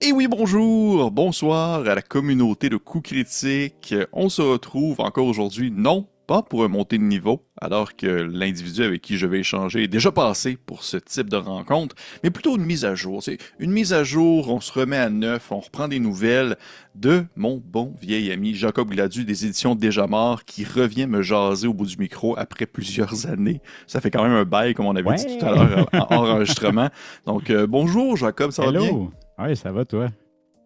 Et oui, bonjour, bonsoir à la communauté de coups critiques. On se retrouve encore aujourd'hui, non pas pour un montée de niveau, alors que l'individu avec qui je vais échanger est déjà passé pour ce type de rencontre, mais plutôt une mise à jour. C'est une mise à jour, on se remet à neuf, on reprend des nouvelles de mon bon vieil ami Jacob Gladu des éditions Déjà Mort qui revient me jaser au bout du micro après plusieurs années. Ça fait quand même un bail, comme on avait dit tout à Ouais! l'heure en enregistrement. Donc, bonjour Jacob, ça va bien? Hello! Ouais, ça va, toi?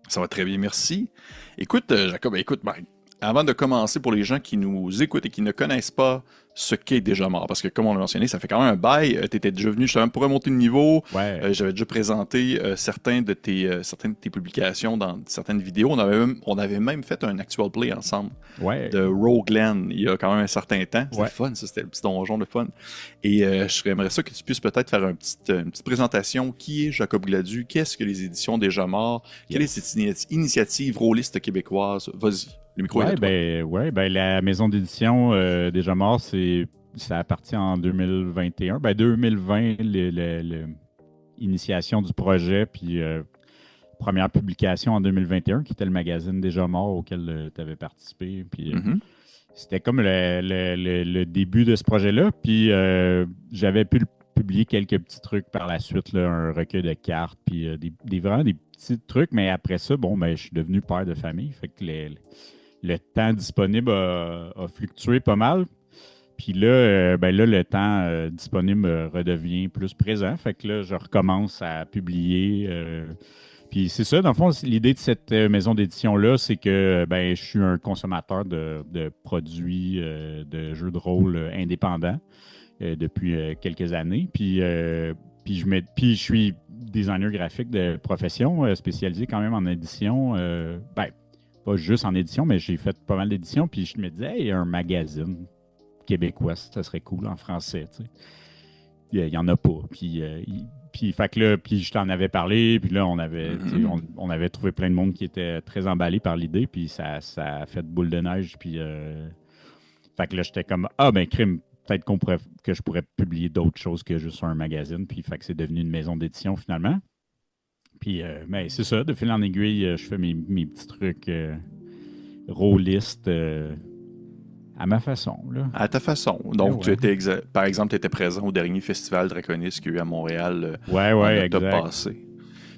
Ça va très bien, merci. Écoute, Jacob, écoute, ben, avant de commencer, pour les gens qui nous écoutent et qui ne connaissent pas ce qu'est Déjà Mort, parce que comme on l'a mentionné, ça fait quand même un bail, tu étais déjà venu justement pour remonter le niveau, Ouais, j'avais déjà présenté certaines de tes publications dans certaines vidéos, on avait même fait un actual play ensemble ouais, de Rogueland il y a quand même un certain temps. C'était le ouais. fun, ça, c'était le petit donjon de fun. Et j'aimerais ça que tu puisses peut-être faire une petite présentation. Qui est Jacob Gladu? Qu'est-ce que les éditions Déjà Morts? Quelle est cette Yes. initiative rôliste québécoise? Vas-y, le micro est à toi. Ouais, la maison d'édition Déjà Mort, ça appartient en 2021. 2020, l'initiation du projet, puis première publication en 2021, qui était le magazine Déjà Mort auquel tu avais participé. Puis Mhm. c'était comme le début de ce projet-là. Puis j'avais pu publier quelques petits trucs par la suite, là, un recueil de cartes, puis vraiment des petits trucs. Mais après ça, bon, ben, je suis devenu père de famille. Fait que le temps disponible a fluctué pas mal. Puis là, le temps disponible redevient plus présent. Fait que là, je recommence à publier. Puis c'est ça, dans le fond, l'idée de cette maison d'édition-là, c'est que ben, je suis un consommateur de produits de jeux de rôle indépendants depuis quelques années. Puis je suis designer graphique de profession, spécialisé quand même en édition. Pas juste en édition, mais j'ai fait pas mal d'éditions. Puis je me disais, hey, un magazine québécois, ça serait cool en français. Tu sais. Il n'y en a pas. Fait que là, puis je t'en avais parlé, puis là, Mhm. on avait trouvé plein de monde qui était très emballé par l'idée, puis ça a fait boule de neige, puis fait que là, j'étais comme, ah ben, crime, peut-être que je pourrais publier d'autres choses que juste un magazine, puis fait que c'est devenu une maison d'édition finalement. Puis, ben, c'est ça, de fil en aiguille, je fais mes petits trucs rôlistes à ma façon, là. À ta façon. Eh Donc, ouais. par exemple, tu étais présent au dernier festival Draconis qu'il y a eu à Montréal en Ouais, octobre exact. passé.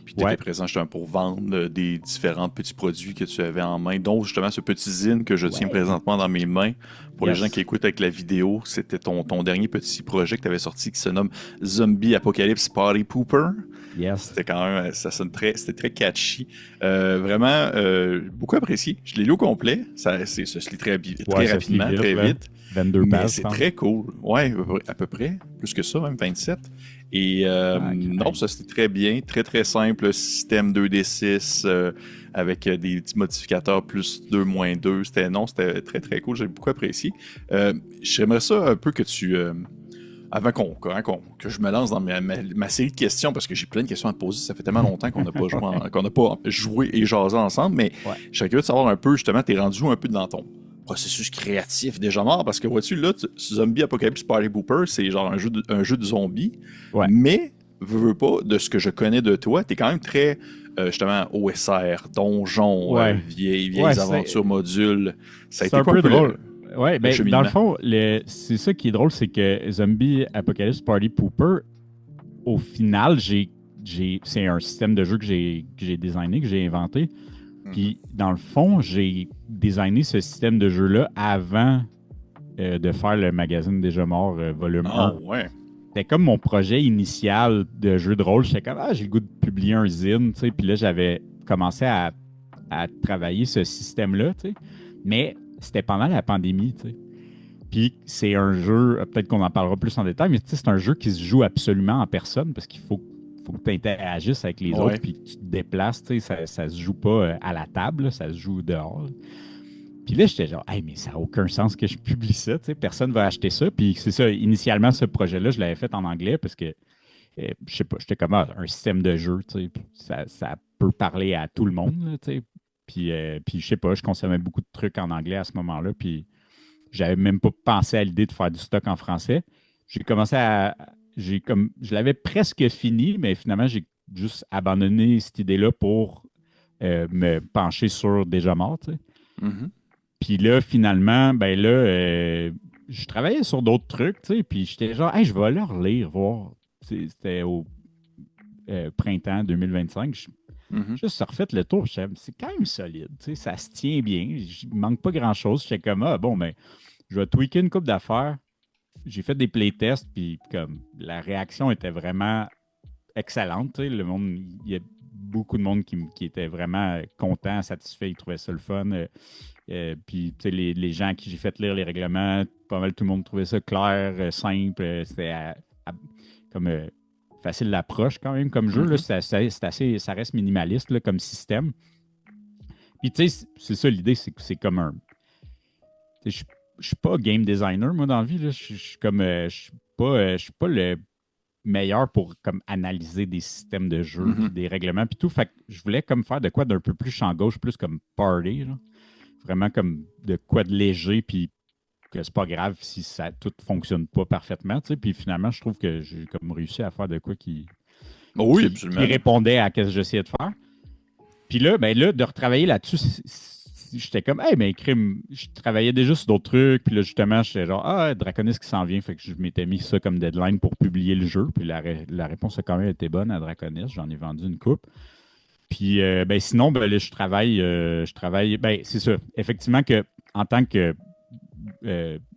Puis tu étais Ouais, présent justement pour vendre des différents petits produits que tu avais en main, dont justement ce petit zine que je tiens ouais. présentement dans mes mains. Pour les gens qui Yes. écoutent avec la vidéo, c'était ton dernier petit projet que tu avais sorti qui se nomme Zombie Apocalypse Party Pooper. Yes. C'était quand même, ça sonne c'était très catchy. Vraiment, beaucoup apprécié. Je l'ai lu au complet. Ça se lit Ouais, très ça se lit rapidement, vite, très là. vite. 22 Mais pages, je c'est pense. très cool. Ouais, à peu près. Plus que ça, même 27. Et Ah, non, hey. ça c'était très bien. Très très simple. Système 2D6 avec des petits modificateurs plus 2 moins 2. C'était très très cool. J'ai beaucoup apprécié. J'aimerais ça un peu que avant que je me lance dans ma série de questions, parce que j'ai plein de questions à te poser, ça fait tellement longtemps qu'on n'a pas joué et jasé ensemble, mais Ouais. je serais curieux de savoir un peu, justement, t'es rendu où un peu dans ton processus créatif déjà mort, parce que vois-tu, là, Zombie Apocalypse Party Booper, c'est genre un jeu de zombies, Ouais. mais, veux pas, de ce que je connais de toi, t'es quand même très, justement, OSR, donjon, Ouais. Ouais, vieilles aventures modules. Ça a c'est été un quoi un peu peu drôle. Ouais, le ben, dans le cheminement? fond, c'est ça qui est drôle, c'est que Zombie Apocalypse Party Pooper, au final, c'est un système de jeu que j'ai designé, que j'ai inventé. Mhm. Puis, dans le fond, j'ai designé ce système de jeu-là avant de faire le magazine Déjà Mort volume Ah 1. ouais. C'était comme mon projet initial de jeu de rôle. J'étais comme, ah, j'ai le goût de publier un zine, tu sais. Puis là, j'avais commencé à travailler ce système-là, tu sais. Mais c'était pendant la pandémie, tu sais. Puis c'est un jeu, peut-être qu'on en parlera plus en détail, mais tu sais, c'est un jeu qui se joue absolument en personne parce faut que tu interagisses avec les autres Ouais. puis que tu te déplaces, tu sais. Ça se joue pas à la table, là, ça se joue dehors. Puis là, j'étais genre, hey, mais ça n'a aucun sens que je publie ça, tu sais. Personne ne va acheter ça. Puis c'est ça, initialement, ce projet-là, je l'avais fait en anglais parce que je sais pas, j'étais comme un système de jeu, tu sais, ça peut parler à tout le monde, là, tu sais. Puis je sais pas, je consommais beaucoup de trucs en anglais à ce moment-là, puis j'avais même pas pensé à l'idée de faire du stock en français. J'ai commencé à, j'ai comme, je l'avais presque fini, mais finalement j'ai juste abandonné cette idée-là pour me pencher sur Déjà mort, tu sais. Mhm. Puis là, finalement, ben là, je travaillais sur d'autres trucs, tu sais, puis j'étais genre, hey, je vais aller relire, voir. C'était au printemps 2025. Mhm. Juste refait le tour, c'est quand même solide, tu sais, ça se tient bien, il manque pas grand-chose. J'étais comme, ah bon, ben, je vais tweaker une coupe d'affaires. J'ai fait des playtests, puis comme la réaction était vraiment excellente. Tu sais, le monde, il y a beaucoup de monde qui était vraiment content, satisfait, ils trouvaient ça le fun. Puis, tu sais, les gens à qui j'ai fait lire les règlements, pas mal tout le monde trouvait ça clair, simple. C'était comme facile d'approche quand même comme jeu. Là, Mhm. c'est assez, ça reste minimaliste là, comme système. Puis, tu sais, c'est ça l'idée, c'est que c'est comme un. Je suis pas game designer, moi, dans la vie. Là. Je suis comme. Je suis pas le meilleur pour comme analyser des systèmes de jeu puis Mhm. des règlements puis tout. Fait que je voulais comme faire de quoi d'un peu plus champ gauche, plus comme party, là. Vraiment comme de quoi de léger puis que c'est pas grave si ça tout fonctionne pas parfaitement, tu sais. Puis finalement, je trouve que j'ai comme réussi à faire de quoi Oh oui, qui absolument. répondait à ce que j'essayais de faire. Puis là, ben là, de retravailler là-dessus, j'étais comme, hey, mais crime, je travaillais déjà sur d'autres trucs. Puis là, justement, j'étais genre, ah, Draconis qui s'en vient. Fait que je m'étais mis ça comme deadline pour publier le jeu. Puis la réponse a quand même été bonne à Draconis. J'en ai vendu une coupe. Puis, ben sinon, ben là, je travaille, ben c'est ça. Effectivement que, en tant que,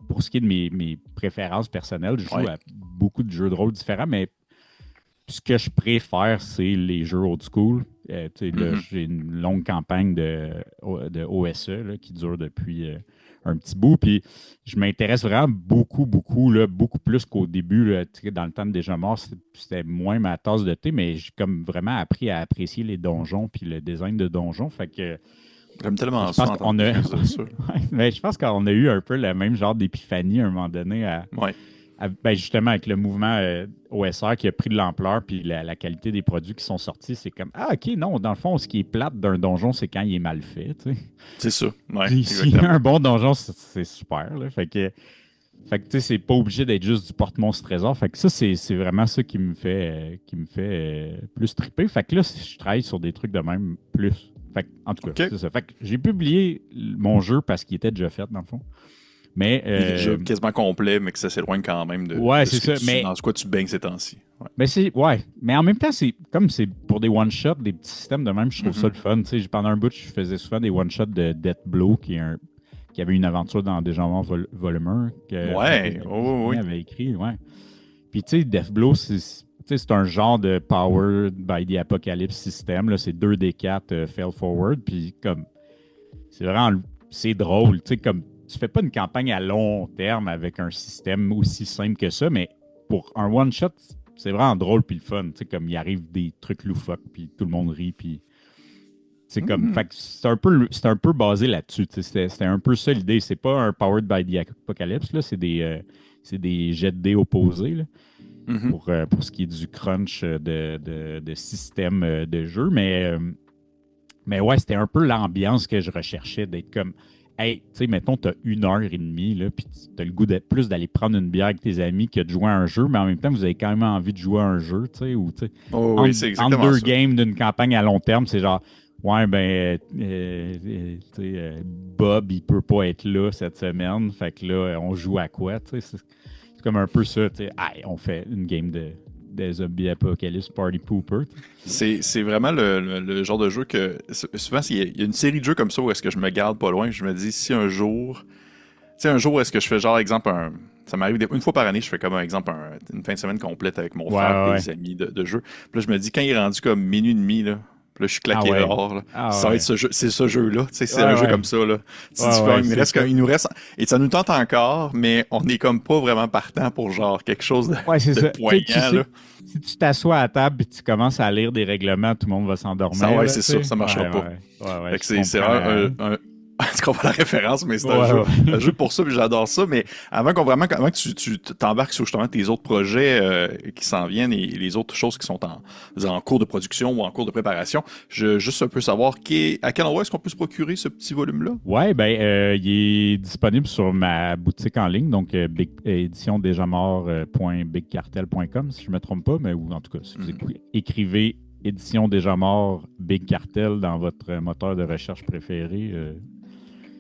pour ce qui est de mes préférences personnelles, je joue Ouais. à beaucoup de jeux de rôle différents, mais ce que je préfère, c'est les jeux old school. Tu sais, là, Mhm. j'ai une longue campagne de OSE là, qui dure depuis un petit bout. Puis je m'intéresse vraiment beaucoup, beaucoup, là, beaucoup plus qu'au début. Là, tu sais, dans le temps de Déjà mort, c'était moins ma tasse de thé, mais j'ai comme vraiment appris à apprécier les donjons puis le design de donjons. Fait que J'aime tellement je ça, pense entendre qu'on a, quelqu'un dire ça. ouais, mais je pense qu'on a eu un peu le même genre d'épiphanie à un moment donné Ouais. ben justement, avec le mouvement OSR qui a pris de l'ampleur, puis la qualité des produits qui sont sortis, c'est comme, ah, OK, non, dans le fond, ce qui est plate d'un donjon, c'est quand il est mal fait, tu sais. C'est ça. Ouais, Puis s'il y a exactement. un bon donjon, c'est super, là. Fait que tu sais, c'est pas obligé d'être juste du porte-monstre trésor. Fait que ça, c'est vraiment ça qui me fait plus triper. Fait que là, je travaille sur des trucs de même plus. Fait que, en tout cas, OK. c'est ça. Fait que j'ai publié mon jeu parce qu'il était déjà fait, dans le fond. Mais Il est déjà quasiment complet, mais que ça s'éloigne quand même ouais, de c'est ce que ça. dans quoi tu baignes ces temps-ci. Ouais. Mais c'est ouais, mais en même temps c'est comme c'est pour des one shots, des petits systèmes de même, je trouve ça Mhm. le fun, tu sais, pendant un bout, je faisais souvent des one shots de Death Blow qui avait une aventure dans Déjà mort volume 1 que Ouais. Anthony Oh, oui. avait écrit, ouais. Puis tu sais Death Blow c'est un genre de Powered by the Apocalypse system là, c'est 2D4 fail forward puis comme c'est vraiment c'est drôle, tu sais comme tu fais pas une campagne à long terme avec un système aussi simple que ça, mais pour un one shot, c'est vraiment drôle puis le fun, tu sais comme il arrive des trucs loufoques puis tout le monde rit puis c'est comme Mhm. fait que c'est un peu basé là-dessus, tu sais, c'était un peu ça l'idée, c'est pas un powered by the apocalypse là, c'est des jets de dés opposés là, Mhm. pour ce qui est du crunch de système de jeu, mais ouais, c'était un peu l'ambiance que je recherchais, d'être comme, hey, tu sais, mettons, t'as 1 heure et demie, là, puis t'as le goût plus d'aller prendre une bière avec tes amis que de jouer à un jeu, mais en même temps, vous avez quand même envie de jouer à un jeu, tu sais, ou, tu sais, Oh, oui, c'est entre exactement deux ça. games d'une campagne à long terme, c'est genre, ouais, ben, tu sais, Bob, il peut pas être là cette semaine, fait que là, on joue à quoi, tu sais, c'est comme un peu ça, tu sais, hey, on fait une game de Zombie Apocalypse Party Pooper, tu sais. C'est vraiment le genre de jeu que. Souvent, il y a une série de jeux comme ça où est-ce que je me garde pas loin. Je me dis, si un jour. Tu sais, un jour, est-ce que je fais genre, exemple, ça m'arrive une fois par année, je fais comme un exemple, une fin de semaine complète avec mon Ouais, frère ouais, et ouais. des amis de jeu. Puis là, je me dis, quand il est rendu comme minuit et demi, là, puis là, je suis Ah claqué ouais. dehors, là. Ah Ça va être ouais. ce jeu, c'est ce jeu-là. Tu sais, c'est un Ouais, jeu comme ouais. ça, là. Tu dis, Ouais, ouais, il nous c'est reste, ça. il nous reste, et ça nous tente encore, mais on est comme pas vraiment partant pour genre quelque chose Ouais, c'est de ça. Tu poignant, sais là. que si tu t'assois à table et tu commences à lire des règlements, tout le monde va Ça, s'endormir, ouais, là, c'est tu ça, sais. ça marchera Ouais, pas. ouais. Ouais, ouais, Fait que je c'est comprends. vraiment tu comprends la référence, mais c'est Ouais, un ouais. jeu pour ça, puis j'adore ça. Mais avant que tu t'embarques sur justement tes autres projets qui s'en viennent et les autres choses qui sont en cours de production ou en cours de préparation, je juste un peu savoir à quel endroit est-ce qu'on peut se procurer ce petit volume-là? Ouais, ben, il est disponible sur ma boutique en ligne, donc éditiondéjamort.bigcartel.com, si je ne me trompe pas, mais ou en tout cas, si vous Mhm. écrivez édition déjà mort, Big Cartel dans votre moteur de recherche préféré.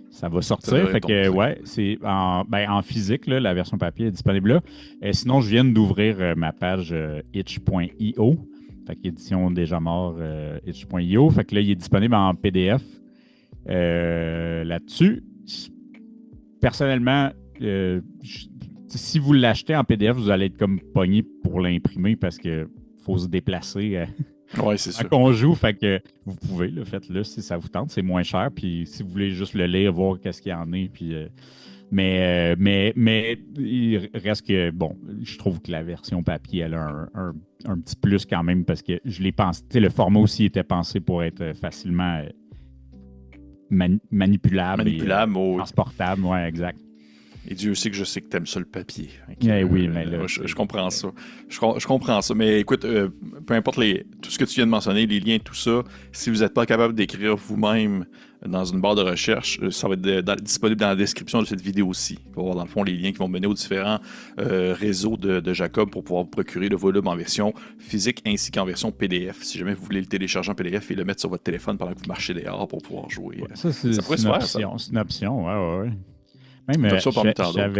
Ça va Ça sortir. devrait Fait être bon, que, ça. ouais, c'est en physique, là, la version papier est disponible là. Sinon, je viens d'ouvrir ma page itch.io. Fait qu'édition déjà mort, itch.io. Fait que là, il est disponible en PDF là-dessus. Personnellement, si vous l'achetez en PDF, vous allez être comme pogné pour l'imprimer parce que faut se déplacer Ouais, c'est ça. quand on joue. Fait que vous pouvez, là, faites-le si ça vous tente. C'est moins cher. Puis si vous voulez juste le lire, voir qu'est-ce qu'il y en a. Puis, mais il reste que, bon, je trouve que la version papier, elle a un petit plus quand même parce que je l'ai pensé. Le format aussi était pensé pour être facilement manipulable et Manipulable, oh oui. transportable. Ouais, exact. Et Dieu sait que je sais que t'aimes ça le papier. Oui, mais là, je comprends ça. Je comprends ça. Mais écoute, peu importe tout ce que tu viens de mentionner, les liens, tout ça, si vous n'êtes pas capable d'écrire vous-même dans une barre de recherche, ça va être disponible dans la description de cette vidéo aussi. Il va y avoir dans le fond les liens qui vont mener aux différents réseaux de Jacob pour pouvoir vous procurer le volume en version physique ainsi qu'en version PDF. Si jamais vous voulez le télécharger en PDF et le mettre sur votre téléphone pendant que vous marchez dehors pour pouvoir jouer. Ouais, ça pourrait se faire, ça. C'est une option, ouais. Même, Une option parmi tant d'autres.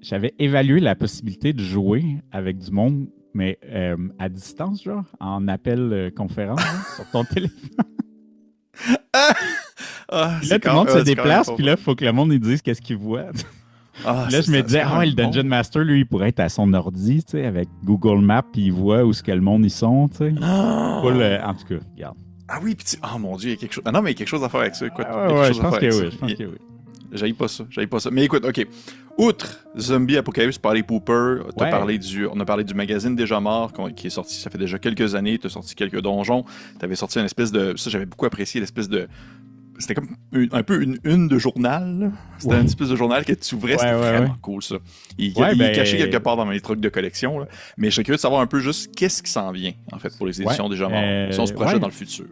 j'avais évalué la possibilité de jouer avec du monde, mais à distance, genre, en appel conférence, sur ton téléphone. Ah, Puis là, tout le monde se déplace, puis là, il faut que le monde il dise qu'est-ce qu'il voit. Ah, là, je me disais, le Dungeon Master, lui, il pourrait être à son ordi, tu sais, avec Google Maps, puis il voit où ce que le monde ils sont, tu sais. Ah! En tout cas, regarde. Ah oui, puis oh mon Dieu, il y a quelque chose. Ah non, mais il y a quelque chose à faire avec ça. Écoute, je pense que oui. J'haïs pas ça. Mais écoute, OK. Outre Zombie Apocalypse Party Pooper, on a parlé du magazine Déjà Mort qui est sorti, ça fait déjà quelques années, tu as sorti quelques donjons, tu avais sorti une espèce de... Ça, j'avais beaucoup apprécié l'espèce de... C'était comme un peu une une de journal. Là. C'était une espèce de journal que tu ouvrais, c'était vraiment cool ça. Il est caché quelque part dans mes trucs de collection, là. Mais je serais curieux de savoir un peu juste qu'est-ce qui s'en vient, en fait, pour les éditions Déjà Mort. Si on se projette dans le futur.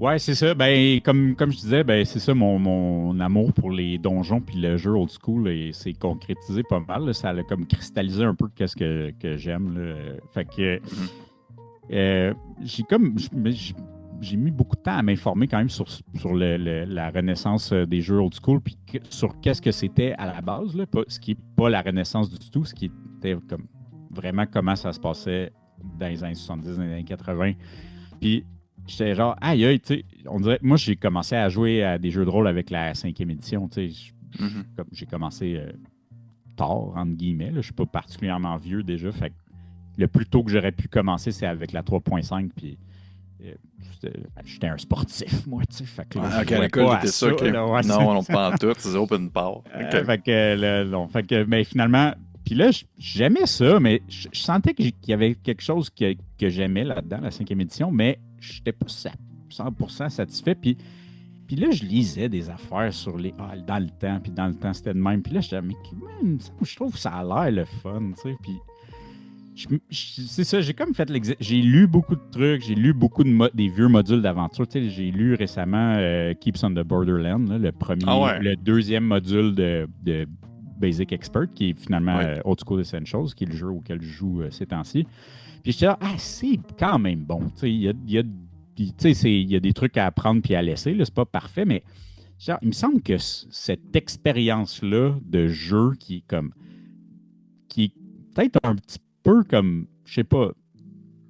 Ouais, c'est ça. Comme je disais, c'est ça mon amour pour les donjons puis le jeu old school et c'est concrétisé pas mal. Là. Ça a comme cristallisé un peu qu'est-ce que j'aime. Là. Fait que j'ai mis beaucoup de temps à m'informer quand même sur la renaissance des jeux old school puis sur qu'est-ce que c'était à la base, là, ce qui n'est pas la renaissance du tout, ce qui était comme vraiment comment ça se passait dans les années 70, dans les années 80. Puis j'étais genre, aïe, tu sais, on dirait, moi, j'ai commencé à jouer à des jeux de rôle avec la 5e édition, tu sais. J'ai commencé tard, entre guillemets. Là, je suis pas particulièrement vieux déjà. Fait que le plus tôt que j'aurais pu commencer, c'est avec la 3.5. Puis j'étais un sportif, moi, tu sais. Fait que là, à l'école, t'étais ça. Non, pas en tout, c'est open power. Mais finalement, puis là, j'aimais ça, mais je sentais qu'il y avait quelque chose que j'aimais là-dedans, la 5e édition, mais je n'étais pas 100% satisfait. Puis là, je lisais des affaires sur dans le temps, puis dans le temps, c'était de même. Puis là, je disais, mais je trouve que ça a l'air le fun, tu sais. Puis c'est ça, j'ai comme fait j'ai lu beaucoup de trucs, j'ai lu beaucoup des vieux modules d'aventure. Tu sais, j'ai lu récemment Keeps on the Borderland, là, le deuxième module de Basic Expert, qui est finalement Old School Essentials, qui est le jeu auquel je joue ces temps-ci. Puis je disais, c'est quand même bon. Tu sais, il y a des trucs à apprendre puis à laisser. Là, c'est pas parfait, mais genre, il me semble que cette expérience-là de jeu qui est peut-être un petit peu comme, je sais pas,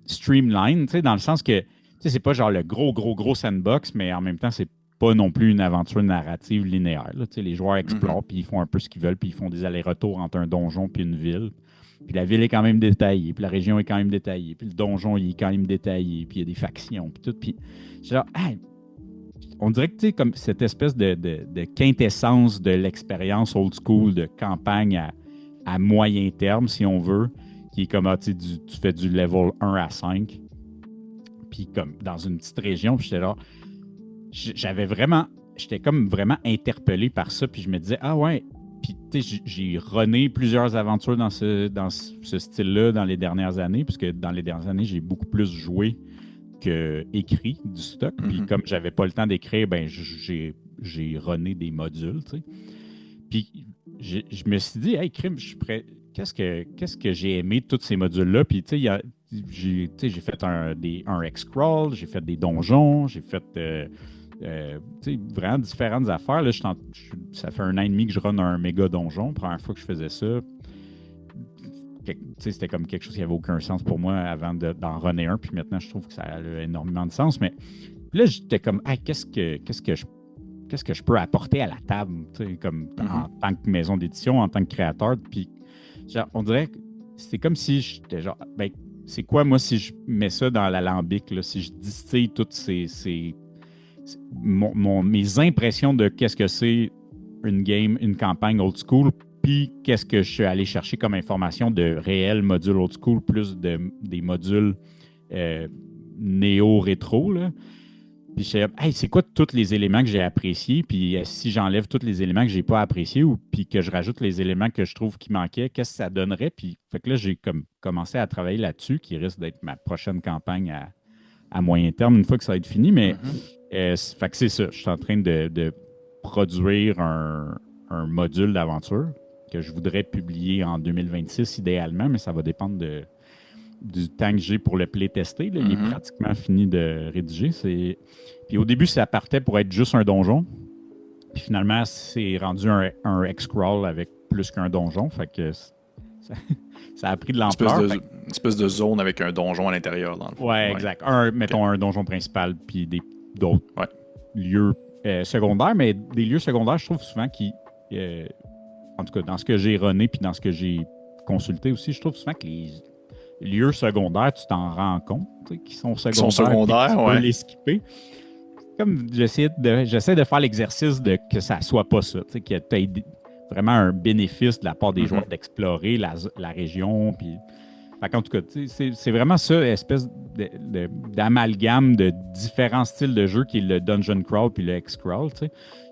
streamline, tu sais, dans le sens que, tu sais, c'est pas genre le gros sandbox, mais en même temps, c'est pas non plus une aventure narrative linéaire. Là. Tu sais, les joueurs explorent, puis ils font un peu ce qu'ils veulent, puis ils font des allers-retours entre un donjon puis une ville. Puis la ville est quand même détaillée, puis la région est quand même détaillée, puis le donjon il est quand même détaillé, puis il y a des factions, puis tout. Puis genre, on dirait que tu sais, comme cette espèce de quintessence de l'expérience old school de campagne à moyen terme, si on veut, qui est comme, tu fais du level 1 à 5, puis comme dans une petite région, puis j'étais là, j'étais comme vraiment interpellé par ça, puis je me disais, puis tu sais, j'ai runné plusieurs aventures dans ce style-là dans les dernières années, puisque dans les dernières années, j'ai beaucoup plus joué que écrit du stock, puis comme j'avais pas le temps d'écrire, j'ai runné des modules, tu sais. Puis je me suis dit, hey, crime, je suis prêt. Qu'est-ce que j'ai aimé de tous ces modules-là? Puis, tu sais, j'ai fait un X-Crawl, j'ai fait des donjons, j'ai fait vraiment différentes affaires. Là, ça fait 1 an et demi que je run un méga donjon. Première fois que je faisais ça, c'était comme quelque chose qui n'avait aucun sens pour moi avant d'en runner un. Puis maintenant, je trouve que ça a énormément de sens. Mais là, j'étais comme, hey, qu'est-ce que je peux apporter à la table, comme en tant que maison d'édition, en tant que créateur. Puis genre, on dirait que c'est comme si j'étais genre, ben, c'est quoi, moi, si je mets ça dans l'alambic, là, si je distille toutes mes impressions de qu'est-ce que c'est une game, une campagne old school, puis qu'est-ce que je suis allé chercher comme information de réels modules old school, plus des modules néo-rétro, là. Puis je sais, hey, c'est quoi tous les éléments que j'ai appréciés? Puis si j'enlève tous les éléments que j'ai pas appréciés ou puis que je rajoute les éléments que je trouve qui manquaient, qu'est-ce que ça donnerait? Puis fait que là, j'ai commencé à travailler là-dessus, qui risque d'être ma prochaine campagne à moyen terme, une fois que ça va être fini. Mais fait que c'est ça. Je suis en train de produire un module d'aventure que je voudrais publier en 2026 idéalement, mais ça va dépendre du temps que j'ai pour le playtester. Il est pratiquement fini de rédiger. Puis au début, ça partait pour être juste un donjon. Puis finalement, c'est rendu un X-Crawl avec plus qu'un donjon. Fait que ça a pris de l'ampleur. Une espèce de zone avec un donjon à l'intérieur, dans le fond. Ouais, exact. Mettons un donjon principal, puis d'autres lieux secondaires. Mais des lieux secondaires, je trouve souvent en tout cas, dans ce que j'ai runné puis dans ce que j'ai consulté aussi, je trouve souvent que les lieux secondaires, tu t'en rends compte, qui sont secondaires, tu peux les skipper. Comme j'essaie de faire l'exercice de que ça soit pas ça, que tu aies vraiment un bénéfice de la part des joueurs d'explorer la région. Puis, en tout cas, c'est vraiment ça, espèce d'amalgame de différents styles de jeu qui est le Dungeon Crawl puis le X-Crawl.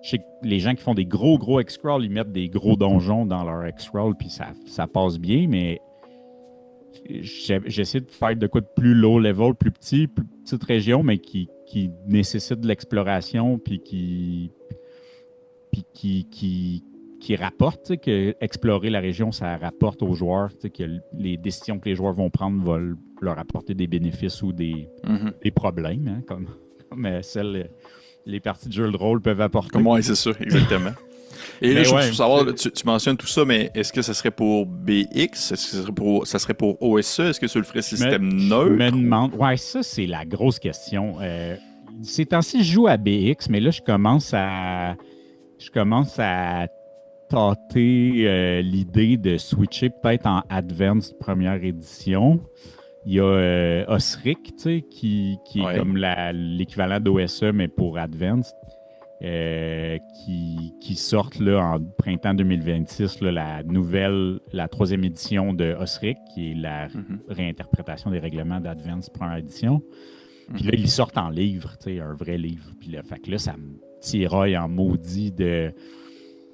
Je sais que les gens qui font des gros X-Crawl, ils mettent des gros donjons dans leur X-Crawl puis ça passe bien, mais j'essaie de faire de quoi de plus low level, plus petite région, mais qui nécessite de l'exploration puis qui rapporte, que explorer la région, ça rapporte aux joueurs, que les décisions que les joueurs vont prendre vont leur apporter des bénéfices ou des problèmes, hein, comme celles les parties de jeu de rôle peuvent apporter. Oui, c'est ça, exactement. Et là, je veux savoir, tu mentionnes tout ça, mais est-ce que ça serait pour BX? Est-ce que ça serait pour OSE? Est-ce que tu le ferais système neutre? Je me demande. Ouais, ça, c'est la grosse question. Ces temps-ci, je joue à BX, mais là, je commence à tâter l'idée de switcher peut-être en Advanced première édition. Il y a Osric, qui est comme l'équivalent d'OSE, mais pour Advanced. Qui sortent là, en printemps 2026 là, la troisième édition de Osric, qui est la réinterprétation des règlements d'Advance première édition. Puis là, ils sortent en livre, un vrai livre. Puis là, fait que là, ça me tiraille en maudit de...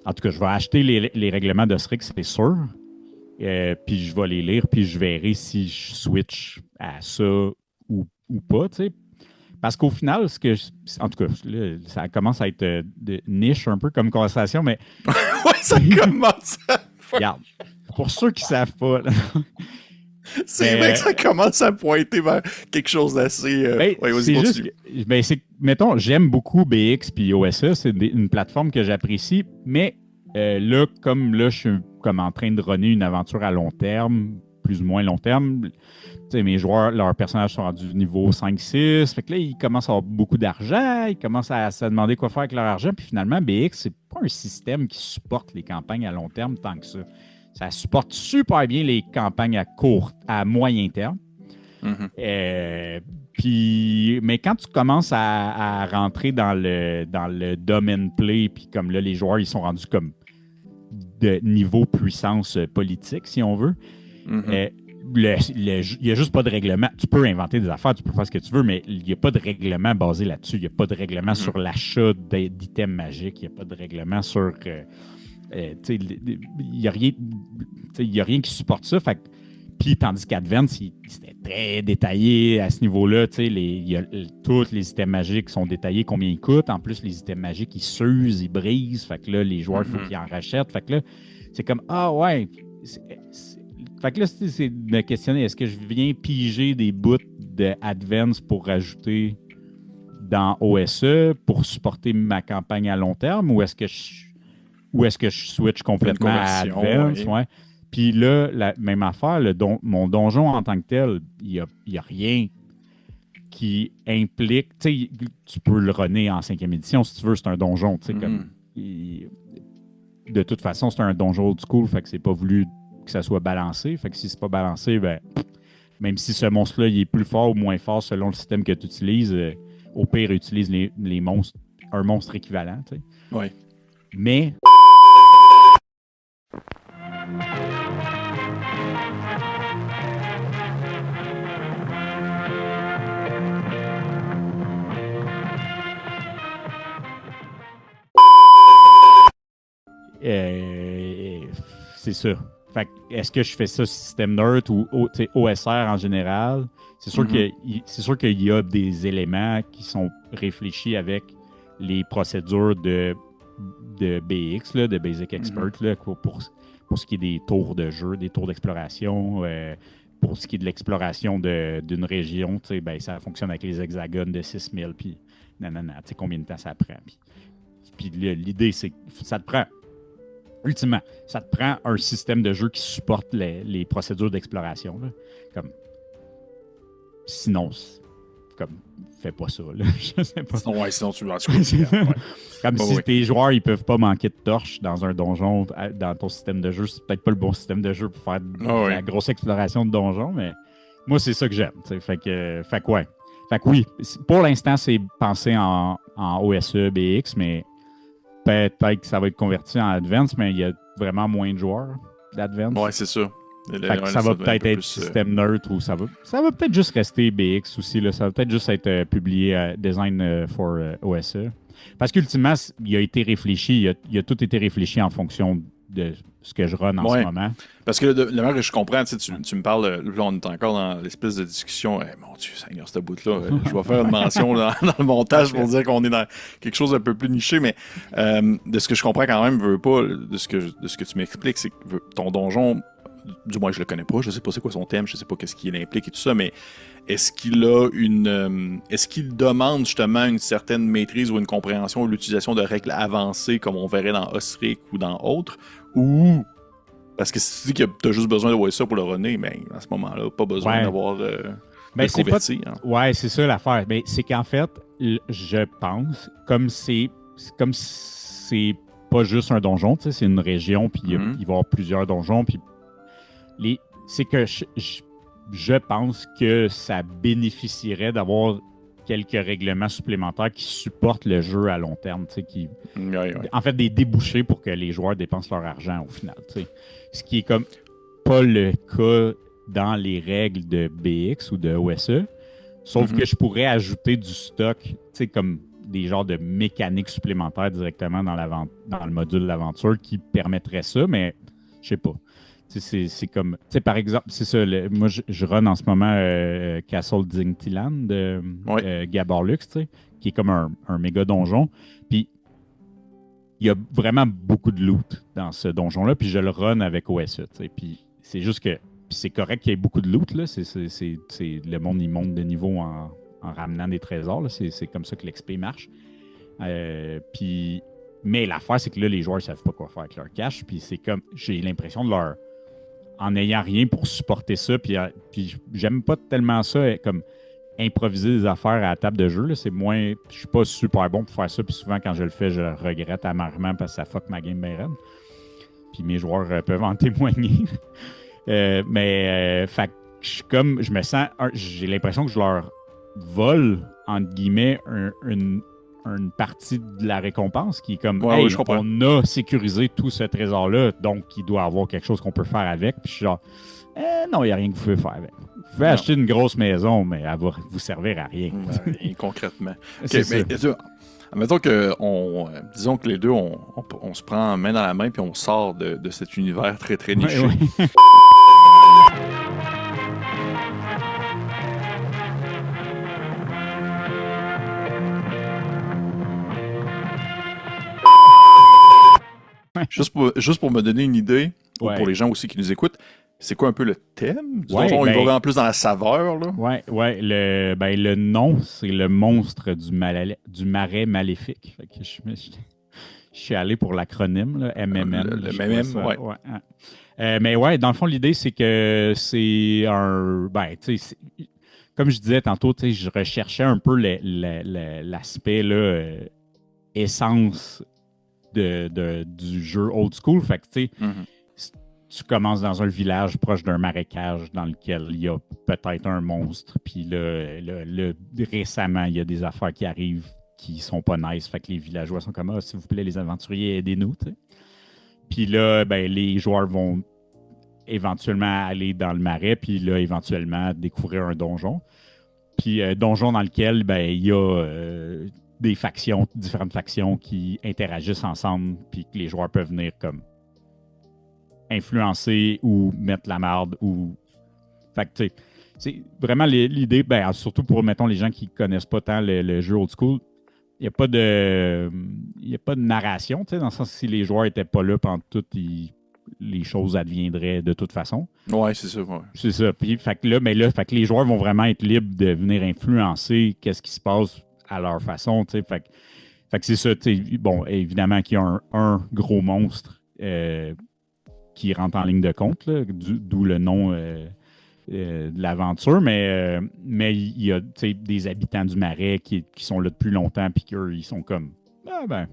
En tout cas, je vais acheter les règlements d'Osric, c'est sûr. Puis je vais les lire, puis je verrai si je switch à ça ou pas, tu sais. Parce qu'au final, en tout cas, là, ça commence à être de niche un peu comme conversation, mais... ouais, ça commence à... Regarde, pour ceux qui ne savent pas... Là, c'est vrai que ça commence à pointer vers quelque chose d'assez... c'est juste mettons, j'aime beaucoup BX puis OSE, c'est une plateforme que j'apprécie, mais là, je suis comme en train de runner une aventure à long terme, plus ou moins long terme... mes joueurs, leurs personnages sont rendus niveau 5-6. Fait que là, ils commencent à avoir beaucoup d'argent. Ils commencent à se demander quoi faire avec leur argent. Puis finalement, BX, c'est pas un système qui supporte les campagnes à long terme tant que ça. Ça supporte super bien les campagnes à moyen terme. Mais quand tu commences à rentrer dans le domaine play, puis comme là, les joueurs, ils sont rendus comme de niveau puissance politique, si on veut. Il n'y a juste pas de règlement. Tu peux inventer des affaires, tu peux faire ce que tu veux, mais il n'y a pas de règlement basé là-dessus. Il n'y a pas de règlement sur l'achat d'items magiques. Il n'y a pas de règlement sur... il n'y a rien qui supporte ça. Puis, tandis qu'Advance, c'était très détaillé à ce niveau-là. Tous les items magiques sont détaillés, combien ils coûtent. En plus, les items magiques, ils s'usent, ils brisent. Fait que là, les joueurs, il faut qu'ils en rachètent. Fait que là, c'est comme, Fait que là, c'est de me questionner, est-ce que je viens piger des bouts de Advance pour rajouter dans OSE pour supporter ma campagne à long terme ou est-ce que je switch complètement à Advance? Oui. Ouais. Puis là, la même affaire, mon donjon en tant que tel, il y a rien qui implique. Tu peux le runner en 5e édition si tu veux, c'est un donjon. De toute façon, c'est un donjon old school, fait que c'est pas voulu que ça soit balancé. Fait que si c'est pas balancé, ben, même si ce monstre-là il est plus fort ou moins fort selon le système que tu utilises, au pire, utilise les monstres, un monstre équivalent. Oui. Mais. C'est ça. Fait que, est-ce que je fais ça système neutre ou OSR en général? C'est sûr qu'il y a des éléments qui sont réfléchis avec les procédures de BX, là, de Basic Expert, là, pour ce qui est des tours de jeu, des tours d'exploration. Pour ce qui est de l'exploration d'une région, ben, ça fonctionne avec les hexagones de 6000, puis nanana, combien de temps ça prend. Puis l'idée, c'est que ça te prend... Ultimement, ça te prend un système de jeu qui supporte les procédures d'exploration. Là. Comme, sinon, fais pas ça. Là. Je sais pas. Sinon tu vas. Comme si tes joueurs ils peuvent pas manquer de torches dans un donjon, dans ton système de jeu. C'est peut-être pas le bon système de jeu pour faire la grosse exploration de donjon, mais moi, c'est ça que j'aime. Fait que ouais. Fait que oui, pour l'instant, c'est pensé en OSE, BX, mais peut-être que ça va être converti en Advance, mais il y a vraiment moins de joueurs d'Advance. Ouais, c'est ça. Ça va peut-être être système neutre ou ça va peut-être juste rester BX aussi. Là. Ça va peut-être juste être publié Design for OSE. Parce qu'ultimement, il a été réfléchi, il a tout été réfléchi en fonction de ce que je run en ce moment. Parce que le même que je comprends, tu me parles, là, on est encore dans l'espèce de discussion. Mon Dieu, Seigneur, cette bout-là, je vais faire une mention dans le montage pour dire qu'on est dans quelque chose d'un peu plus niché, mais de ce que je comprends quand même, de ce que tu m'expliques, c'est que ton donjon, du moins je le connais pas, je sais pas c'est quoi son thème, je sais pas qu'est-ce qu'il implique et tout ça, mais est-ce qu'il demande justement une certaine maîtrise ou une compréhension ou l'utilisation de règles avancées comme on verrait dans Osric ou dans autres, ou parce que si tu dis que tu as juste besoin de voir ça pour le runner, mais à ce moment-là, pas besoin d'avoir converti. Hein. Ouais, c'est ça l'affaire. Mais c'est qu'en fait, je pense, comme c'est pas juste un donjon, c'est une région, puis il va y avoir plusieurs donjons, puis c'est que je pense que ça bénéficierait d'avoir quelques règlements supplémentaires qui supportent le jeu à long terme, en fait, des débouchés pour que les joueurs dépensent leur argent au final. Ce qui est comme pas le cas dans les règles de BX ou de OSE, sauf que je pourrais ajouter du stock, comme des genres de mécaniques supplémentaires directement dans le module de l'aventure qui permettrait ça, mais je sais pas. C'est comme, par exemple, c'est ça, moi je run en ce moment Castle Dintiland de Gaborlux, qui est comme un méga donjon. Puis il y a vraiment beaucoup de loot dans ce donjon-là, puis je le run avec OSE. Puis c'est juste que c'est correct qu'il y ait beaucoup de loot. Là. Le monde il monte de niveau en ramenant des trésors. Là. C'est comme ça que l'XP marche. Mais l'affaire, c'est que là, les joueurs ne savent pas quoi faire avec leur cash. Puis c'est comme, j'ai l'impression de leur... En n'ayant rien pour supporter ça, puis j'aime pas tellement ça, comme improviser des affaires à la table de jeu. Là, c'est moins... Je suis pas super bon pour faire ça, puis souvent, quand je le fais, je le regrette amèrement parce que ça fuck ma game bien raide. Puis mes joueurs peuvent en témoigner. Fait que je me sens... J'ai l'impression que je leur vole, entre guillemets, une partie de la récompense qui est comme on a sécurisé tout ce trésor-là, donc il doit y avoir quelque chose qu'on peut faire avec. Puis je suis genre, non, il n'y a rien que vous pouvez faire avec. Vous pouvez acheter une grosse maison, mais elle va vous servir à rien. Concrètement. Mettons que disons que les deux, on se prend main dans la main puis on sort de cet univers très très niché. Oui. Juste pour me donner une idée, ou pour les gens aussi qui nous écoutent, C'est quoi un peu le thème du Ouais, donjon? Il va ben, vraiment plus dans la saveur, là. ouais, le nom, c'est le monstre du marais maléfique. Fait que je suis allé pour l'acronyme, là, MMM. Là, Le je trouvais même, ça. ouais. Ouais, hein. Mais ouais, dans le fond, l'idée, c'est que c'est un. Ben, tu sais, comme je disais tantôt, tu sais, je recherchais un peu l'aspect, là, essence du jeu old school. Fait que, tu Mhm. sais, tu commences dans un village proche d'un marécage dans lequel il y a peut-être un monstre. Puis là, récemment, il y a des affaires qui arrivent qui sont pas nice. Fait que les villageois sont comme, ah, s'il vous plaît, les aventuriers, aidez-nous. Tu sais. Puis là, ben, les joueurs vont éventuellement aller dans le marais, puis là, éventuellement, découvrir un donjon. Puis donjon dans lequel ben, il y a des factions, différentes factions qui interagissent ensemble, puis que les joueurs peuvent venir comme influencer ou mettre la marde ou. Fait que, tu sais, c'est vraiment l'idée, ben, surtout pour, mettons, les gens qui connaissent pas tant le jeu old school, il n'y a pas de. Il y a pas de narration, tu sais, dans le sens que si les joueurs n'étaient pas là pendant tout, les choses adviendraient de toute façon. Ouais, c'est ça, ouais. C'est ça. Puis, fait que là, mais là, fait que les joueurs vont vraiment être libres de venir influencer qu'est-ce qui se passe à leur façon, tu sais. Fait que c'est ça, tu sais. Bon, évidemment qu'il y a un gros monstre qui rentre en ligne de compte, là, d'où le nom de l'aventure, mais il y a des habitants du marais qui sont là depuis longtemps, puis qu'eux, ils sont comme, ah ben,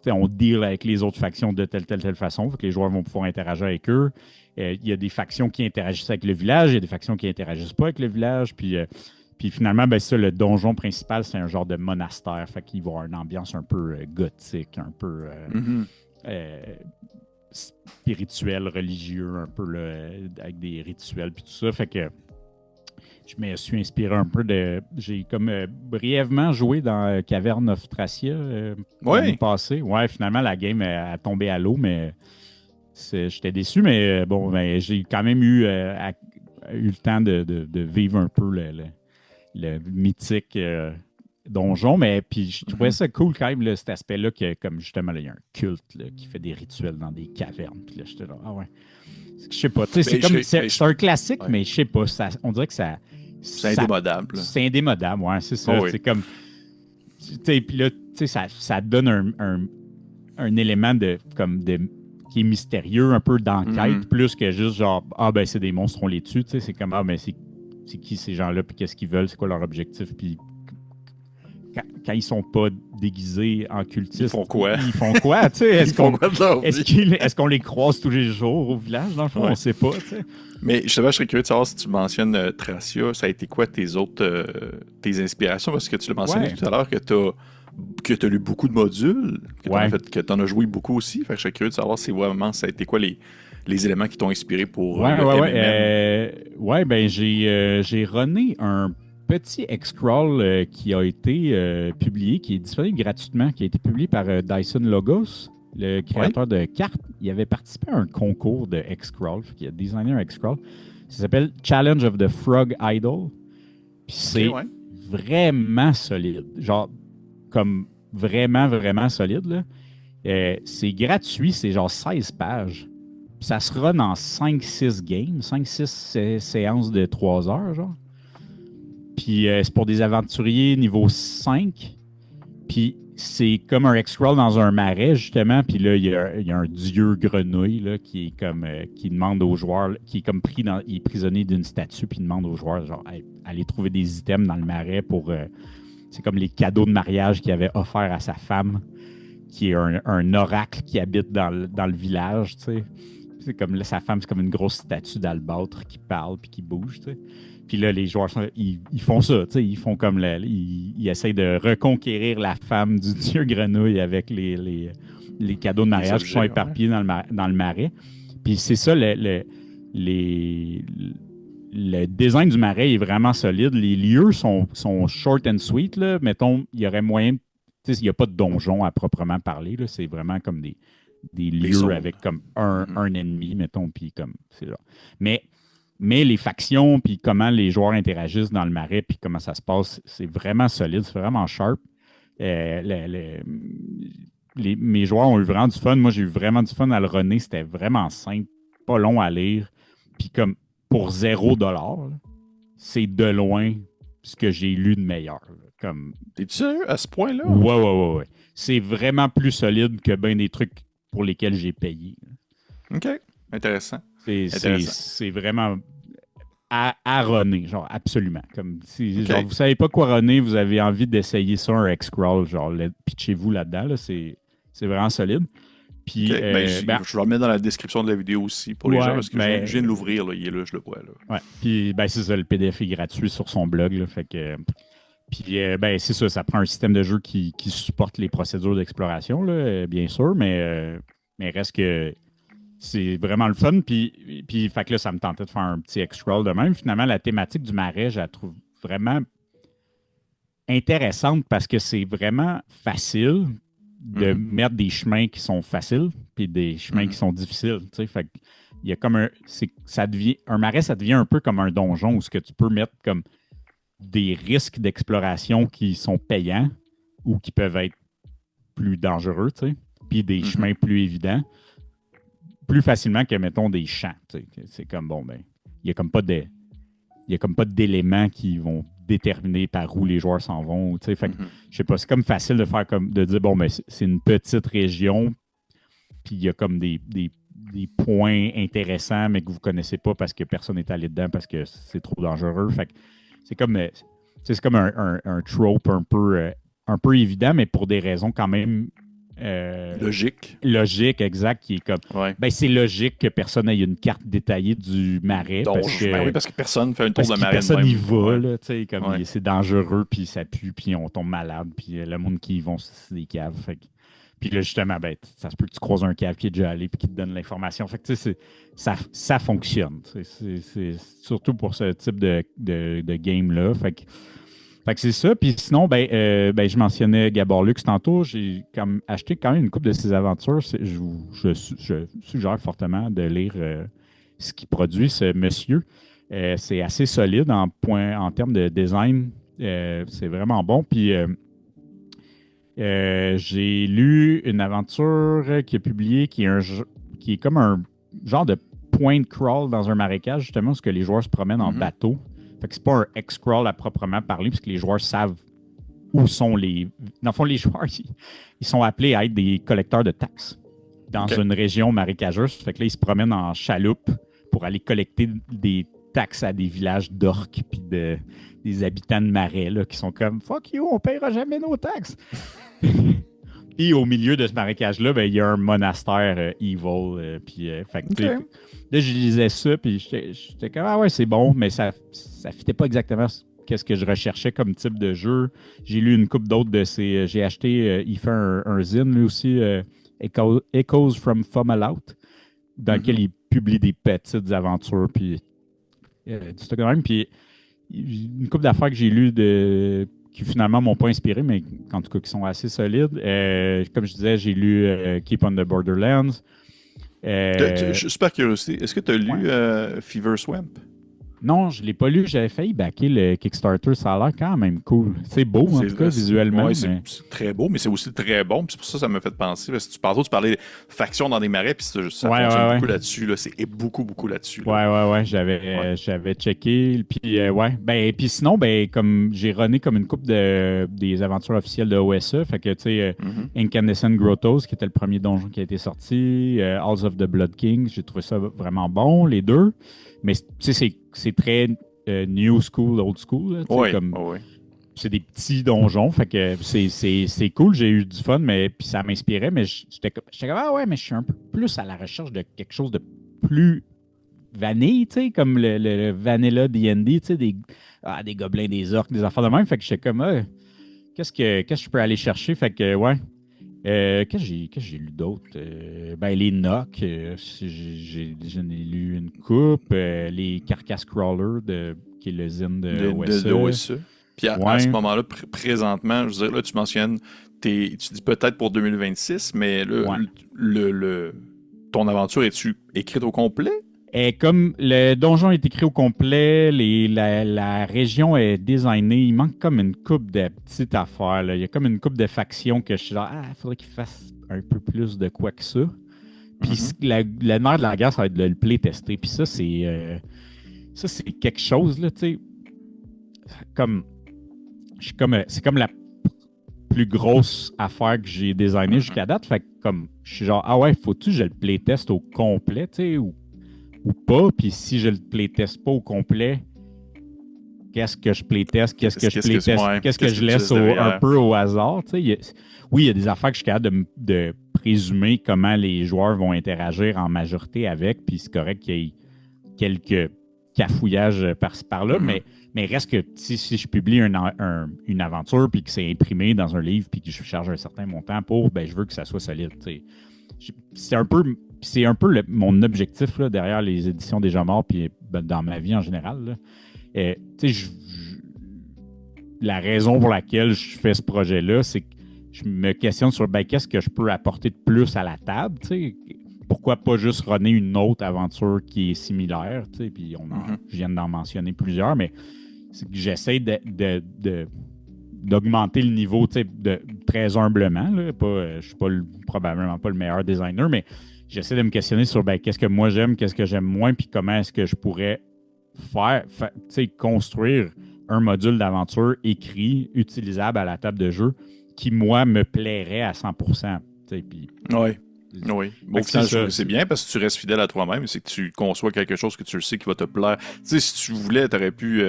on deal avec les autres factions de telle façon, fait que les joueurs vont pouvoir interagir avec eux. Il y a des factions qui interagissent avec le village, il y a des factions qui interagissent pas avec le village, puis finalement, ben ça, le donjon principal, c'est un genre de monastère, fait qu'il va avoir une ambiance un peu gothique, un peu Mhm. spirituel, religieux, un peu là, avec des rituels, puis tout ça, fait que je me suis inspiré un peu de. J'ai comme brièvement joué dans Cavern of Thracia l'année Ouais. passée. Ouais, finalement, la game a tombé à l'eau, mais j'étais déçu, mais bon, ben, j'ai quand même eu le temps de vivre un peu le mythique donjon, mais puis je trouvais Mhm. ça cool quand même, là, cet aspect-là, que comme justement, là, il y a un culte là, qui fait des rituels dans des cavernes. Puis là, j'étais là, ah ouais. Je sais pas, tu sais, c'est Ben, comme, c'est un classique, ouais. mais je sais pas, on dirait que C'est ça indémodable, là. c'est indémodable, ouais, c'est Oh ça. oui. C'est comme, tu sais, puis là, tu sais, ça donne un élément qui est mystérieux, un peu d'enquête, Mhm. plus que juste genre, ah ben c'est des monstres, on les tue, tu sais, c'est comme, ah ben c'est qui ces gens-là, puis qu'est-ce qu'ils veulent, c'est quoi leur objectif, puis quand ils sont pas déguisés en Ils cultistes, font quoi? ils font quoi, tu sais, Ils font quoi de leur vie? est-ce qu'on les croise tous les jours au village, dans le fond, on Ouais. sait pas, tu sais. Mais justement, je serais curieux de savoir si tu mentionnes Tracia, ça a été quoi tes autres tes inspirations? Parce que tu l'as mentionné Ouais, tout à l'heure que t'as lu beaucoup de modules, ouais. que t'en as joué beaucoup aussi. Fait que je serais curieux de savoir si vraiment ça a été quoi les éléments qui t'ont inspiré pour Ouais, le ouais, ouais. MMM. Ouais, ben j'ai runné un petit X-Crawl qui a été publié, qui est disponible gratuitement, qui a été publié par Dyson Logos, le Oui? créateur de cartes. Il avait participé à un concours de X-Crawl, qui a designé un X-Crawl. Ça s'appelle Challenge of the Frog Idol. Puis Ok, c'est ouais. vraiment solide. Genre, comme vraiment, vraiment solide, là. C'est gratuit, c'est genre 16 pages. Ça se run en 5-6 games, 5-6 séances de 3 heures, genre. Puis c'est pour des aventuriers niveau 5. Puis c'est comme un X-Scroll dans un marais, justement. Puis là, il y a un dieu grenouille là, qui est comme qui demande aux joueurs, qui est comme il est prisonnier d'une statue, puis il demande aux joueurs, genre, aller trouver des items dans le marais pour. C'est comme les cadeaux de mariage qu'il avait offert à sa femme, qui est un oracle qui habite dans le village, tu sais. C'est comme là, sa femme, c'est comme une grosse statue d'albâtre qui parle puis qui bouge, tu sais. Puis là, les joueurs, ils font ça, tu sais. Ils font comme ils essayent de reconquérir la femme du dieu grenouille avec les cadeaux de Les mariage qui sont objets, ouais. éparpillés dans le marais. Puis c'est ça, les, le design du marais est vraiment solide. Les lieux sont short and sweet, là. Mettons, il y aurait moyen. Tu sais, il n'y a pas de donjon à proprement parler, là. C'est vraiment comme des Les lieux zones. avec comme Mhm. un ennemi, mettons, puis comme c'est là. Mais, mais les factions, puis comment les joueurs interagissent dans le marais, puis comment ça se passe, c'est vraiment solide, c'est vraiment sharp. Euh, le- mes joueurs ont eu vraiment du fun. Moi, j'ai eu vraiment du fun à le runner. C'était vraiment simple, pas long à lire. Puis comme pour 0$, là, c'est de loin ce que j'ai lu de meilleur. Là. Comme... T'es-tu sérieux à ce point-là? Ouais. C'est vraiment plus solide que bien des trucs pour lesquels j'ai payé. OK. Intéressant. C'est vraiment à runner, genre absolument. Comme si OK. genre, vous savez pas quoi runner, vous avez envie d'essayer ça, un X-Crawl, genre pitchez-vous là-dedans, là, c'est vraiment solide. Puis, OK. Je vais le mettre dans la description de la vidéo aussi pour les gens parce que je viens de l'ouvrir, là, il est là, je le vois. Là. Ouais. Puis c'est ça, le PDF est gratuit sur son blog. Là, fait que, puis c'est ça prend un système de jeu qui supporte les procédures d'exploration, là, bien sûr, mais reste que c'est vraiment le fun. Puis fait que là, ça me tentait de faire un petit X-Scroll de même. Finalement, la thématique du marais, je la trouve vraiment intéressante parce que c'est vraiment facile de mettre des chemins qui sont faciles puis des chemins qui sont difficiles. Tu sais, fait il y a comme un marais, ça devient un peu comme un donjon où ce que tu peux mettre comme des risques d'exploration qui sont payants ou qui peuvent être plus dangereux, tu sais, puis des chemins plus évidents, plus facilement que, mettons, des champs. Tu sais. C'est comme, bon, ben, il n'y a comme pas d'éléments qui vont déterminer par où les joueurs s'en vont. Tu sais. Fait que, je sais pas, c'est comme facile de faire comme, de dire, bon, ben, c'est une petite région, puis il y a comme des points intéressants, mais que vous ne connaissez pas parce que personne n'est allé dedans parce que c'est trop dangereux. Fait que c'est comme un trope un peu évident, mais pour des raisons quand même logique, exact, qui est comme ben c'est logique que personne ait une carte détaillée du marais parce que personne fait un tour de marais. Personne n'y va, là, comme c'est dangereux, puis ça pue, puis on tombe malade, puis le monde qui y vont, c'est des caves. Fait que, puis là, justement, ben, ça se peut que tu croises un cave qui est déjà allé puis qui te donne l'information. Fait que, tu sais, ça fonctionne. C'est surtout pour ce type de game-là. Fait que c'est ça. Puis sinon, je mentionnais Gabor Lux tantôt. J'ai acheté quand même une couple de ses aventures. Je suggère fortement de lire ce qu'il produit, ce monsieur. C'est assez solide en termes de design. C'est vraiment bon. Puis j'ai lu une aventure qui est publiée qui est comme un genre de point crawl dans un marécage, justement, où les joueurs se promènent en bateau. Fait que c'est pas un X-crawl à proprement parler, puisque les joueurs savent où sont les... Dans le fond, les joueurs, ils sont appelés à être des collecteurs de taxes dans une région marécageuse. Fait que là, ils se promènent en chaloupe pour aller collecter des taxes à des villages d'orques puis des habitants de marais là, qui sont comme « Fuck you, on paiera jamais nos taxes! » Puis au milieu de ce marécage-là, ben, il y a un monastère evil. Fait que, là, je lisais ça, puis j'étais comme, ah ouais, c'est bon, mais ça fitait pas exactement qu'est-ce que je recherchais comme type de jeu. J'ai lu une couple d'autres de ces. J'ai acheté, il fait un zine, lui aussi, Echoes from Fomalhaut, dans lequel il publie des petites aventures, puis du stock de même. Puis une couple d'affaires que j'ai lues qui finalement m'ont pas inspiré, mais en tout cas qui sont assez solides. Comme je disais, j'ai lu Keep on the Borderlands. Je suis super curieux. Est-ce que tu as lu Fever Swamp? Non, je ne l'ai pas lu. J'avais failli backer le Kickstarter. Ça a l'air quand même cool. C'est beau, en tout cas, visuellement. Oui, c'est très beau, mais c'est aussi très bon. Puis c'est pour ça que ça m'a fait penser. Parce que tu parlais de factions dans des marais, puis ça fonctionne beaucoup là-dessus. Là. C'est beaucoup là-dessus. Là. Ouais. J'avais checké. Puis, puis sinon, comme j'ai runné comme une coupe des aventures officielles de OSE. Fait que, tu sais, Incandescent Grottos, qui était le premier donjon qui a été sorti, Halls of the Blood King, j'ai trouvé ça vraiment bon, les deux. Mais tu sais, c'est très new school, old school. Oui. C'est des petits donjons, fait que c'est cool, j'ai eu du fun, mais puis ça m'inspirait, mais j'étais comme ah ouais, mais je suis un peu plus à la recherche de quelque chose de plus vanille, tu sais, comme le Vanilla D&D, tu sais, des gobelins, des orques, des affaires de même, fait que j'étais comme qu'est-ce que je peux aller chercher, fait que ouais. Qu'est-ce que j'ai lu d'autre? Les Nock, j'en ai lu une coupe. Les Carcass Crawler, qui est le zine de OSE. Puis à ce moment-là, présentement, je veux dire, là, tu mentionnes, tu dis peut-être pour 2026, mais ton aventure, es-tu écrite au complet? Et comme le donjon est écrit au complet, la région est designée, il manque comme une coupe de petites affaires. Là. Il y a comme une coupe de factions que je suis là, il faudrait qu'ils fassent un peu plus de quoi que ça. Puis le nerf de la guerre, ça va être de le playtester. Puis ça, c'est quelque chose, là, tu sais. Comme, c'est comme la plus grosse affaire que j'ai designée jusqu'à date. Fait que comme, je suis genre, ah ouais, faut-tu que je le playteste au complet, tu sais, ou pas? Puis si je le playteste pas au complet, qu'est-ce que je playteste, qu'est-ce que je playteste, qu'est-ce que je laisse un peu au hasard, tu sais. Oui, il y a des affaires que je suis capable de présumer comment les joueurs vont interagir en majorité avec, puis c'est correct qu'il y ait quelques cafouillages par-ci par-là, mais reste que si je publie une aventure puis que c'est imprimé dans un livre puis que je charge un certain montant pour, ben je veux que ça soit solide. T'sais. C'est un peu mon objectif là, derrière les éditions Déjà Morts puis dans ma vie en général. La raison pour laquelle je fais ce projet-là, c'est que je me questionne sur qu'est-ce que je peux apporter de plus à la table. T'sais. Pourquoi pas juste runner une autre aventure qui est similaire, puis je viens d'en mentionner plusieurs, mais c'est que j'essaie d'augmenter le niveau très humblement. Là, je ne suis probablement pas le meilleur designer, mais j'essaie de me questionner sur qu'est-ce que moi j'aime, qu'est-ce que j'aime moins, puis comment est-ce que je pourrais construire un module d'aventure écrit, utilisable à la table de jeu, qui, moi, me plairait à 100%. Puis, oui. Bon, c'est bien parce que tu restes fidèle à toi-même. C'est que tu conçois quelque chose que tu le sais qui va te plaire. Tu sais, si tu voulais, t'aurais pu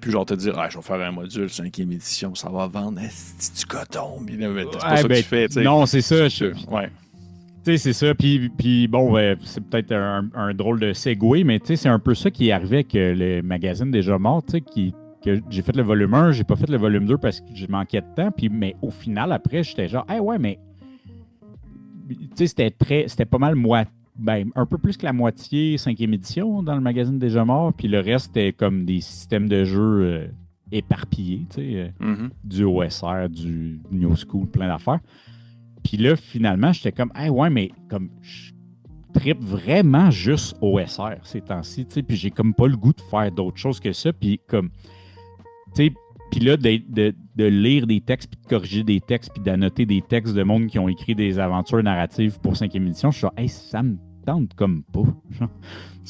genre te dire, je vais faire un module 5e édition, ça va vendre du coton. C'est pas ça que tu fais. T'sais. Non, c'est ça. Ouais. Tu sais, c'est ça. Puis bon, c'est peut-être un drôle de segue, mais tu sais, c'est un peu ça qui est arrivé avec le magazine Déjà Mort, tu sais, que j'ai fait le volume 1, j'ai pas fait le volume 2 parce que je manquais de temps. Mais au final, après, j'étais genre, ouais, mais tu sais, c'était pas mal un peu plus que la moitié 5e édition dans le magazine Déjà Mort, puis le reste c'était comme des systèmes de jeu éparpillés, tu sais, du OSR, du New School, plein d'affaires. Puis là, finalement, j'étais comme, ouais, mais comme je trippe vraiment juste OSR ces temps-ci, tu sais, puis j'ai comme pas le goût de faire d'autres choses que ça, puis comme, tu sais, puis là, de lire des textes, puis de corriger des textes, puis d'annoter des textes de monde qui ont écrit des aventures narratives pour 5e édition, je suis genre, ça me tente comme pas.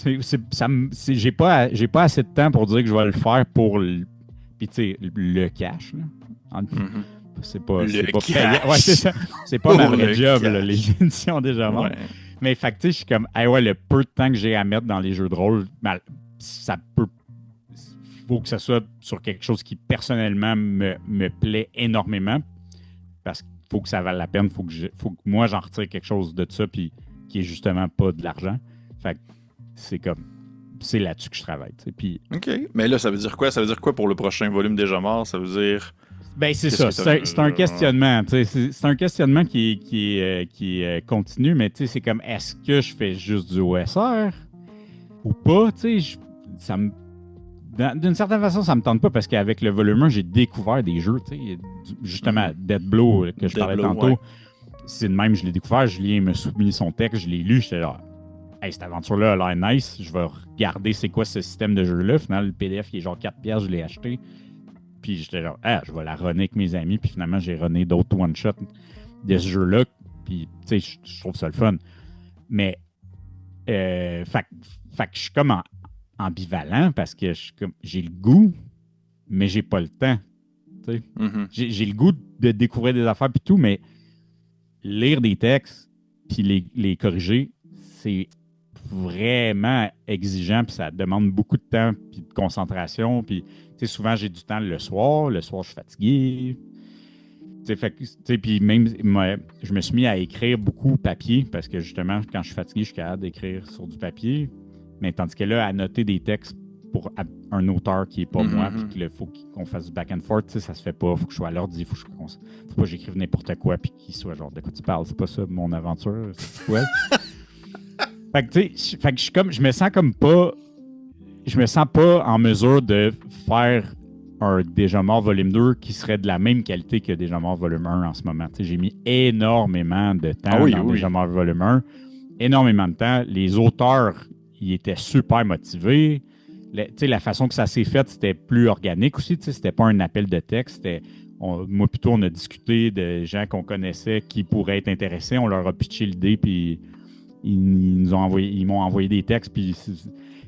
J'ai pas assez de temps pour dire que je vais le faire pour puis tu sais, le cash. Là. C'est pas payant. Ouais, c'est ça. C'est pas ma vraie job, là, les éditions Déjà Morts. Ouais. Mais fait que tu sais, je suis comme, le peu de temps que j'ai à mettre dans les jeux de rôle, ça peut. Faut que ça soit sur quelque chose qui personnellement me plaît énormément parce qu'il faut que ça vale la peine. Faut que moi j'en retire quelque chose de ça puis qui est justement pas de l'argent. Fait que c'est là-dessus que je travaille. Puis, OK. Mais là, ça veut dire quoi? Ça veut dire quoi pour le prochain volume Déjà Mort? Ça veut dire... c'est ça. C'est un questionnement. C'est un questionnement qui continue, mais c'est comme, est-ce que je fais juste du OSR ou pas? Ça me... D'une certaine façon, ça me tente pas parce qu'avec le volume 1, j'ai découvert des jeux. Justement, Dead Blow, que je parlais tantôt, ouais. C'est de même, je l'ai découvert. Julien me soumis son texte, je l'ai lu. J'étais là, cette aventure-là a l'air nice. Je vais regarder c'est quoi ce système de jeu-là. Finalement, le PDF, il est genre 4$, je l'ai acheté. Puis j'étais genre, je vais la runner avec mes amis. Puis finalement, j'ai runné d'autres one-shots de ce jeu-là. Puis, tu sais, je trouve ça le fun. Mais, fait que je suis comme ambivalent parce que j'ai le goût, mais j'ai pas le temps. J'ai le goût de découvrir des affaires puis tout, mais lire des textes puis les corriger, c'est vraiment exigeant puis ça demande beaucoup de temps puis de concentration. Puis souvent, j'ai du temps le soir. Le soir, je suis fatigué. Puis même, je me suis mis à écrire beaucoup papier parce que justement, quand je suis fatigué, je suis capable d'écrire sur du papier. Mais tandis que là, à noter des textes pour un auteur qui n'est pas moi, puis qu'il faut qu'on fasse du back and forth, ça se fait pas. Il faut que je sois à l'ordi, faut pas que j'écrive n'importe quoi, puis qu'il soit genre, de quoi tu parles, c'est pas ça mon aventure. Ouais. Fait que je me sens comme pas. Je me sens pas en mesure de faire un Déjà Mort volume 2 qui serait de la même qualité que Déjà Mort volume 1 en ce moment. J'ai mis énormément de temps dans Déjà Mort volume 1. Énormément de temps. Les auteurs, ils étaient super motivés. La façon que ça s'est fait, c'était plus organique aussi. C'était pas un appel de texte. Moi, plutôt, on a discuté de gens qu'on connaissait qui pourraient être intéressés. On leur a pitché l'idée, puis ils m'ont envoyé des textes, puis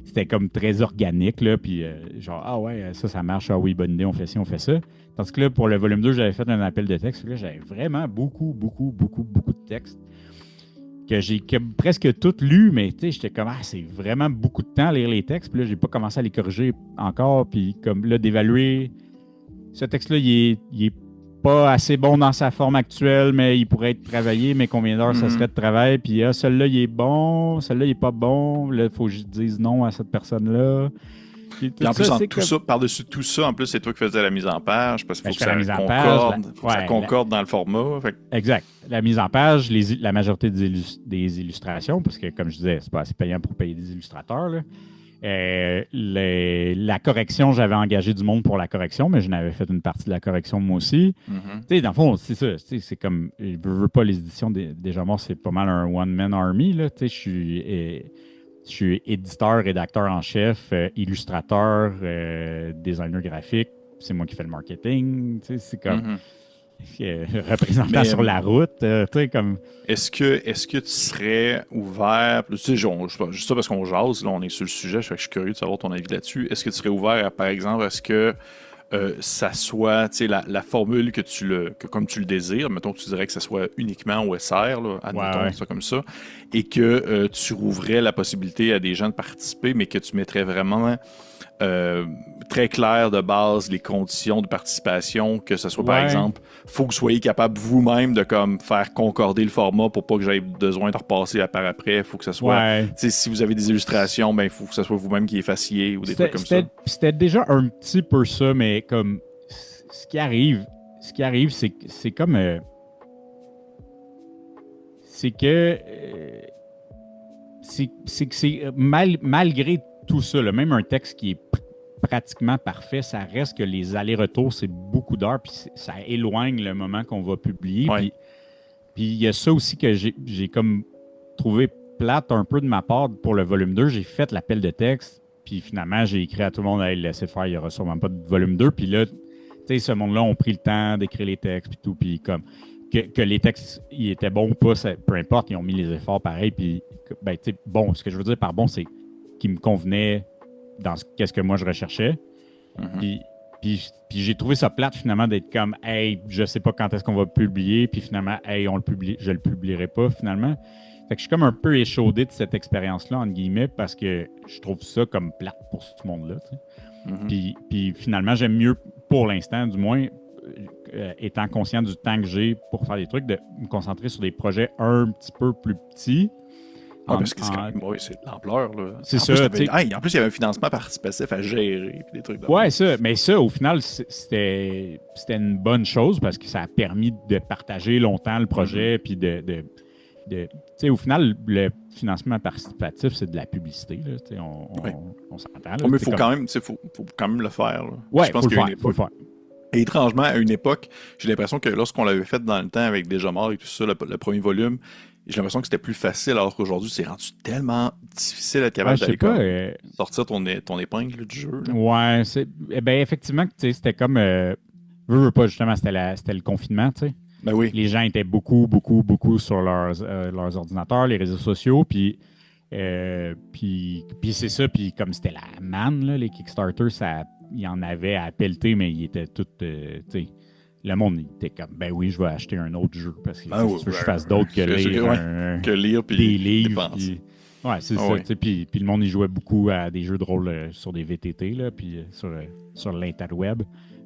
c'était comme très organique, là, puis genre, ah ouais, ça marche, ah oui, bonne idée, on fait ci, on fait ça. Parce que là, pour le volume 2, j'avais fait un appel de texte, là, j'avais vraiment beaucoup de textes que j'ai presque tout lu, mais tu sais, j'étais comme, c'est vraiment beaucoup de temps à lire les textes, puis là, j'ai pas commencé à les corriger encore, puis comme là, d'évaluer, ce texte-là, il est pas assez bon dans sa forme actuelle, mais il pourrait être travaillé, mais combien d'heures ça serait de travail, puis celui-là, il est bon, celui-là, il est pas bon, là, il faut que je dise non à cette personne-là. Puis en plus, ça, par-dessus tout ça, en plus, c'est toi qui faisais la mise en page, parce qu'il faut que ça concorde dans le format. Fait. Exact. La mise en page, la majorité des illustrations, parce que, comme je disais, c'est pas assez payant pour payer des illustrateurs, là. La correction, j'avais engagé du monde pour la correction, mais je n'avais fait une partie de la correction moi aussi. Tu sais, dans le fond, c'est ça. C'est comme, je veux pas les éditions Déjà Mort, c'est pas mal un one-man army. Là. Tu sais, je suis éditeur, rédacteur en chef, illustrateur, designer graphique. C'est moi qui fais le marketing. Tu sais, c'est comme représentant sur la route. Tu sais, comme. Est-ce que tu serais ouvert, tu sais, juste ça parce qu'on jase, là, on est sur le sujet, je suis curieux de savoir ton avis là-dessus. Est-ce que tu serais ouvert, par exemple, à ce que ça soit, tu sais, la formule que comme tu le désires, mettons que tu dirais que ça soit uniquement OSR, là, admettons ça comme ça, et que tu rouvrais la possibilité à des gens de participer, mais que tu mettrais vraiment très clair de base les conditions de participation, que ce soit par exemple, faut que vous soyez capable vous-même de comme faire concorder le format pour pas que j'aie besoin de repasser par après, faut que ce soit, si vous avez des illustrations, ben il faut que ce soit vous-même qui effaciez ou des trucs comme ça. C'était déjà un petit peu ça, mais comme ce qui arrive, c'est comme c'est que malgré tout ça, là, même un texte qui est pratiquement parfait, ça reste que les allers-retours, c'est beaucoup d'heures, puis ça éloigne le moment qu'on va publier. Puis il y a ça aussi que j'ai comme trouvé plate un peu de ma part pour le volume 2. J'ai fait l'appel de texte, puis finalement, j'ai écrit à tout le monde, hey, laissez faire, il n'y aura sûrement pas de volume 2. Puis là, tu sais, ce monde-là ont pris le temps d'écrire les textes, puis tout, puis comme que les textes, ils étaient bons ou pas, peu importe, ils ont mis les efforts pareil, puis ben, tu sais, bon, ce que je veux dire par bon, c'est qu'ils me convenaient dans qu'est-ce que moi je recherchais. Puis j'ai trouvé ça plate finalement d'être comme hey, je sais pas quand est-ce qu'on va publier, puis finalement hey, je le publierai pas finalement. Fait que je suis comme un peu échaudé de cette expérience-là entre guillemets parce que je trouve ça comme plate pour ce monde-là. Puis finalement j'aime mieux pour l'instant du moins étant conscient du temps que j'ai pour faire des trucs, de me concentrer sur des projets un petit peu plus petits. Parce que c'est de l'ampleur. Là. C'est ça. En plus, il y avait un financement participatif à gérer. Puis des trucs ça. Mais ça, au final, c'était une bonne chose parce que ça a permis de partager longtemps le projet. Puis tu sais, au final, le financement participatif, c'est de la publicité. Là, on s'entend. Mais il faut quand même le faire. Oui, il faut le faire. Et étrangement, à une époque, j'ai l'impression que lorsqu'on l'avait fait dans le temps avec Déjà Mort et tout ça, le premier volume, j'ai l'impression que c'était plus facile, alors qu'aujourd'hui, c'est rendu tellement difficile d'être capable d'aller sortir ton épingle du jeu. Là. Ouais, effectivement, c'était comme... veux pas, justement, c'était le confinement, tu sais. Ben oui. Les gens étaient beaucoup sur leurs ordinateurs, les réseaux sociaux, puis c'est ça, puis comme c'était la manne, là, les Kickstarter, il y en avait à pelleter, mais ils étaient tous, tu sais... Le monde était comme, ben oui, je vais acheter un autre jeu parce que je fasse d'autres que lire puis des livres. Ouais, c'est ça. Puis le monde, il jouait beaucoup à des jeux de rôle sur des VTT, là, puis sur l'interweb.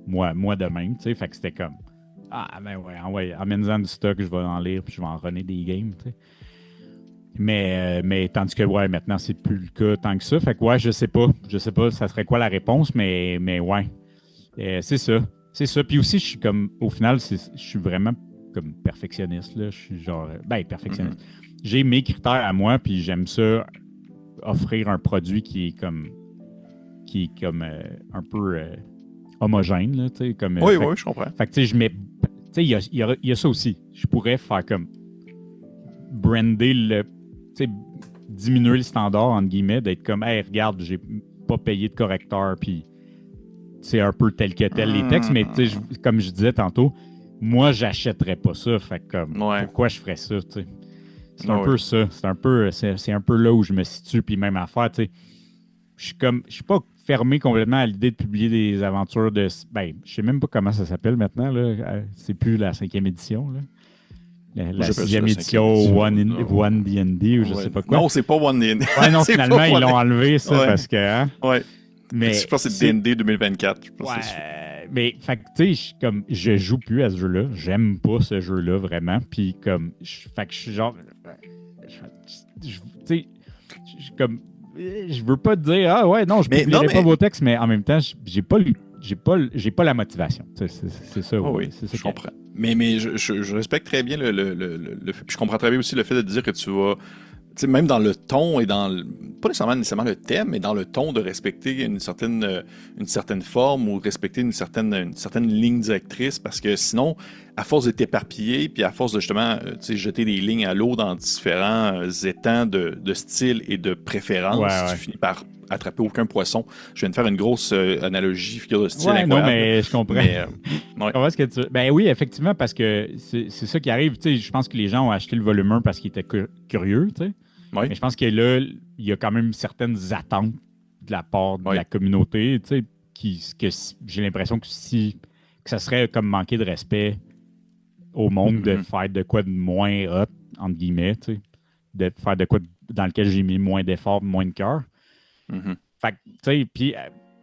Moi de même, tu sais. Fait que c'était comme, amène-en du stock, je vais en lire, puis je vais en runner des games, tu sais. Mais tandis que, maintenant, c'est plus le cas tant que ça. Fait que, je sais pas. Ça serait quoi la réponse, mais ouais. C'est ça. C'est ça. Puis aussi, je suis comme, au final, je suis vraiment comme perfectionniste. Là. Je suis genre, perfectionniste. J'ai mes critères à moi, puis j'aime ça, offrir un produit qui est comme un peu homogène. Là, comme, je comprends. Fait que, tu sais, je mets. Tu sais, il y a ça aussi. Je pourrais faire comme brander diminuer le standard, entre guillemets, d'être comme, hey, regarde, j'ai pas payé de correcteur, puis. C'est un peu tel que tel les textes, mais comme je disais tantôt, moi, j'achèterais pas ça. Fait que pourquoi je ferais ça, tu sais? C'est un peu ça. C'est un peu là où je me situe. Puis même affaire, tu sais, je suis pas fermé complètement à l'idée de publier des aventures de. Ben, je sais même pas comment ça s'appelle maintenant, là. C'est plus la 5e édition, là. La 6e édition, One D&D ou je sais pas quoi. Non, c'est pas One D&D. Ouais, non, finalement, ils l'ont enlevé, ça, parce que. Hein? Ouais. Mais je pense que c'est D&D 2024. Je pense ouais, que c'est mais, fait que, tu sais, je joue plus à ce jeu-là. J'aime pas ce jeu-là, vraiment. Puis, comme, fait que je suis genre. Tu sais, comme. Je veux pas te dire, ah ouais, non, je ne publierai pas vos textes, mais en même temps, j'ai pas la motivation. C'est ça. Oh oui, c'est ça je comprends. Mais je respecte très bien le fait. Puis je comprends très bien aussi le fait de dire que tu vas. Tu sais, même dans le ton et dans. Pas nécessairement le thème, mais dans le ton de respecter une certaine forme ou respecter une certaine ligne directrice, parce que sinon, à force de t'éparpiller, puis à force de justement jeter des lignes à l'eau dans différents étangs de style et de préférence, tu finis par attraper aucun poisson. Je viens de faire une grosse analogie, figure de style incroyable. Non, mais je comprends. Je comprends ce que tu... Ben oui, effectivement, parce que c'est ça qui arrive. Je pense que les gens ont acheté le volume 1 parce qu'ils étaient curieux, tu sais. Oui. Mais je pense que là, il y a quand même certaines attentes de la part de la communauté, tu sais, que j'ai l'impression que ça serait comme manquer de respect au monde de faire de quoi de moins hot, entre guillemets, tu sais, de faire de quoi dans lequel j'ai mis moins d'efforts, moins de cœur. Fait que, tu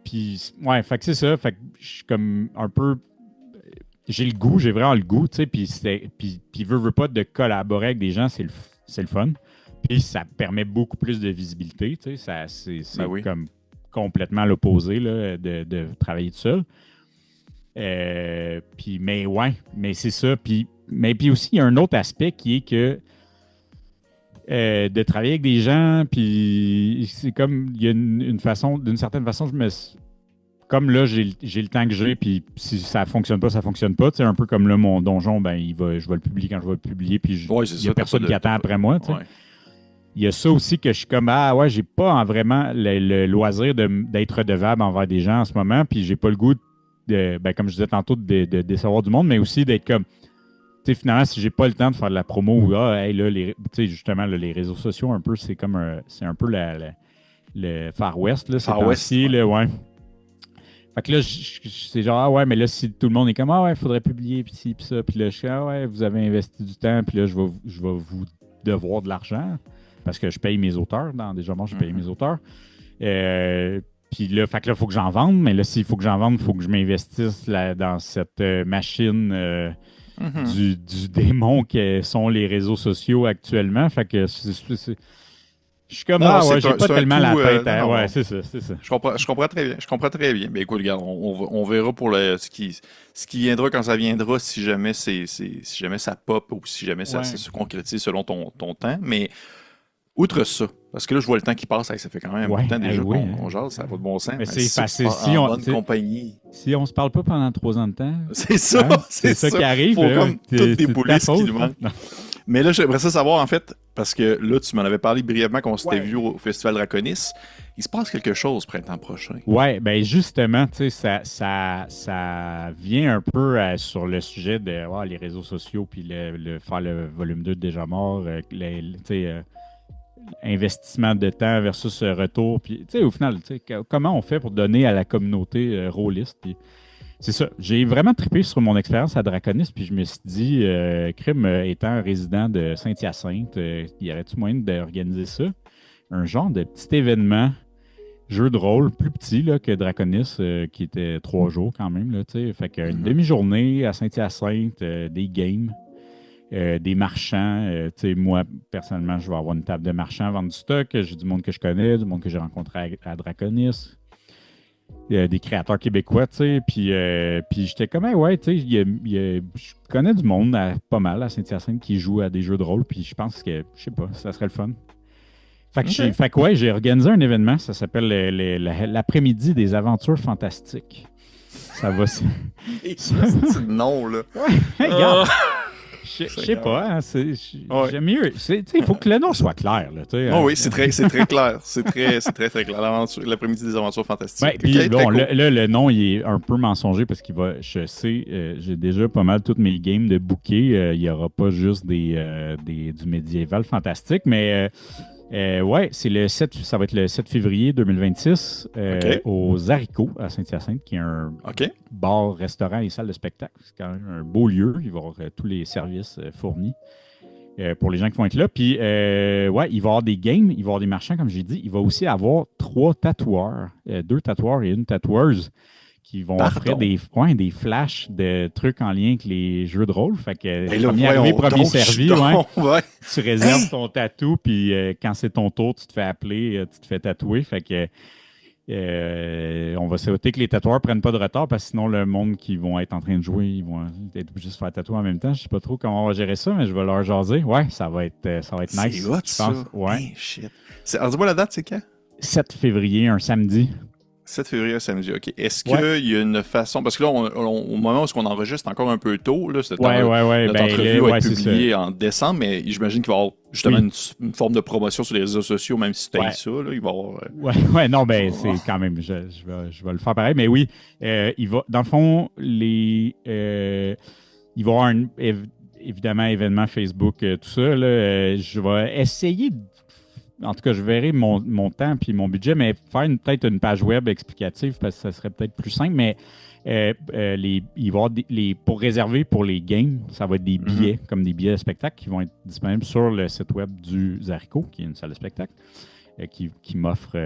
sais, ouais, fait que c'est ça, fait que je suis comme un peu... J'ai vraiment le goût, tu sais, puis veux pas de collaborer avec des gens, c'est le fun. Puis ça permet beaucoup plus de visibilité. Tu sais, c'est comme complètement l'opposé là, de travailler tout seul. Mais c'est ça. Puis aussi, il y a un autre aspect qui est que de travailler avec des gens, puis c'est comme, il y a d'une certaine façon, comme là, j'ai le temps que j'ai, puis si ça fonctionne pas, ça fonctionne pas. C'est un peu comme là, mon donjon, ben je vais le publier quand je vais le publier, puis il n'y a personne qui attend après moi. Tu sais. Il y a ça aussi que je suis comme, j'ai pas vraiment le loisir d'être redevable envers des gens en ce moment, puis j'ai pas le goût comme je disais tantôt, de décevoir du monde, mais aussi d'être comme, tu sais, finalement, si j'ai pas le temps de faire de la promo ou, justement, là, les réseaux sociaux, un peu, c'est comme c'est un peu le Far West, là, Far West, ouais. Fait que là, c'est genre, mais là, si tout le monde est comme, il faudrait publier, puis ci, puis ça, puis là, je suis, vous avez investi du temps, puis là, je vais vous devoir de l'argent. Parce que je paye mes auteurs. Déjà, moi, je paye mes auteurs. Puis là, fait que là, il faut que j'en vende. Mais là, s'il faut que j'en vende, il faut que je m'investisse dans cette machine du démon que sont les réseaux sociaux actuellement. Fait que je suis comme, j'ai pas tellement la tête. C'est ça. Je comprends très bien. Je comprends très bien. Mais écoute, regarde, on verra pour ce qui viendra quand ça viendra, si jamais ça pop ou si jamais ça se concrétise selon ton temps. Mais outre ça, parce que là, je vois le temps qui passe, ça fait quand même un bout de temps déjà qu'on jase, ça n'a pas de bon sens. Mais c'est facile. Bonne compagnie. Si on se parle pas pendant 3 ans de temps, c'est ça, c'est ça qui arrive. Faut comme toutes les boulisses qui nous manquent. Mais là, j'aimerais ça savoir, en fait, parce que là, tu m'en avais parlé brièvement quand on s'était vu au Festival Draconis. Il se passe quelque chose printemps prochain. Oui, bien justement, tu sais, ça vient un peu sur le sujet de les réseaux sociaux, puis faire le volume 2 de Déjà Mort, investissement de temps versus retour. Puis, au final, comment on fait pour donner à la communauté rôliste? Puis, c'est ça. J'ai vraiment trippé sur mon expérience à Draconis, puis je me suis dit, Crime étant résident de Saint-Hyacinthe, y aurait-tu moyen d'organiser ça? Un genre de petit événement, jeu de rôle plus petit là, que Draconis, qui était 3 jours quand même. Là, fait qu'une demi-journée à Saint-Hyacinthe, des games. Des marchands. Moi, personnellement, je vais avoir une table de marchands, vendre du stock. J'ai du monde que je connais, du monde que j'ai rencontré à Draconis. Des créateurs québécois, puis j'étais comme, je connais du monde pas mal à Saint-Hyacinthe qui joue à des jeux de rôle, puis je pense que, je sais pas, ça serait le fun. Fait que j'ai organisé un événement, ça s'appelle l'après-midi des aventures fantastiques. Ça va, c'est le nom, là. Ouais, regarde. Je sais pas, hein, Ouais. j'aime mieux. Il faut que le nom soit clair. Là, Oh oui, c'est très clair. C'est très clair. L'après-midi des aventures fantastiques. Ouais, puis Ok, bon, très cool. là, le nom, il est un peu mensonger parce je sais, j'ai déjà pas mal toutes mes games de bouquets. Il n'y aura pas juste du médiéval fantastique, mais ouais, ça va être le 7 février 2026 Ok, aux Haricots à Saint-Hyacinthe, qui est un ok. bar, restaurant et salle de spectacle. C'est quand même un beau lieu. Il va y avoir tous les services fournis pour les gens qui vont être là. Puis, ouais, il va y avoir des games, il va y avoir des marchands, comme j'ai dit. Il va aussi avoir 3 tatoueurs, 2 tatoueurs et une tatoueuse qui vont offrir Pardon. des flashs de trucs en lien avec les jeux de rôle. Fait que Et là, premier arrivé, voyons premier donc, servi, donc, ouais. ouais. Tu réserves ton tatou, puis quand c'est ton tour, tu te fais appeler, tu te fais tatouer. Fait que on va souhaiter que les tatoueurs prennent pas de retard parce que sinon, le monde qui vont être en train de jouer, ils vont être obligés de se faire tatouer en même temps. Je sais pas trop comment on va gérer ça, mais je vais leur jaser. Ouais, ça va être nice. C'est hot, Je pense. ça. Ouais. Hey, shit. Alors, dis-moi la date, c'est quand? 7 février, un samedi. 7 février, samedi, ok. Est-ce Ouais. qu'il y a une façon. Parce que là, au moment où on enregistre, c'est encore un peu tôt. Là, Ouais. notre Ben, entrevue va ouais, être c'est publiée en décembre, mais j'imagine qu'il va y avoir justement Oui. une forme de promotion sur les réseaux sociaux, même si tu Ouais. as ça. Là, il va y avoir. Ouais, non, ben, c'est quand même, je vais le faire pareil, mais oui, dans le fond, il va y avoir évidemment, événement Facebook, tout ça, là, je vais essayer, en tout cas, je verrai mon temps puis mon budget, mais faire peut-être une page web explicative, parce que ça serait peut-être plus simple, mais il va y avoir pour réserver pour les games, ça va être des billets, comme des billets de spectacle qui vont être disponibles sur le site web du Zarico, qui est une salle de spectacle. Qui m'offrent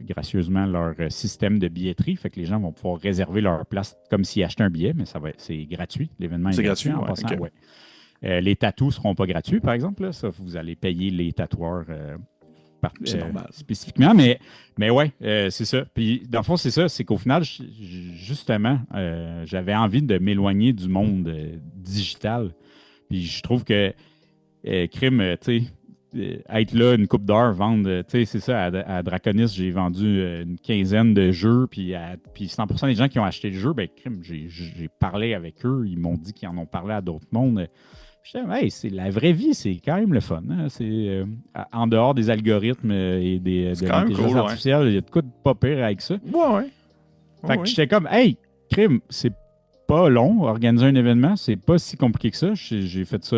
gracieusement leur système de billetterie. Fait que les gens vont pouvoir réserver leur place comme s'ils achetaient un billet, mais c'est gratuit. L'événement est gratuit en passant. okay. Ouais. Les tatous ne seront pas gratuits, par exemple. Là. Ça, vous allez payer les tatoueurs c'est normal. spécifiquement. Mais ouais, c'est ça. Puis, dans le fond, c'est ça. C'est qu'au final, justement, j'avais envie de m'éloigner du monde digital. Puis, je trouve que crime, tu sais, être là une coupe d'heure, vendre, tu sais, c'est ça, à Draconis, j'ai vendu une quinzaine de jeux, puis 100% des gens qui ont acheté le jeu, ben, crime, j'ai parlé avec eux, ils m'ont dit qu'ils en ont parlé à d'autres mondes. Je disais, hey, c'est la vraie vie, c'est quand même le fun. Hein? C'est, en dehors des algorithmes et de l'intelligence artificielle, il y a de quoi de pas pire avec ça. Ouais. Fait que j'étais comme, hey, crime, c'est pas long, organiser un événement, c'est pas si compliqué que ça. J'ai fait ça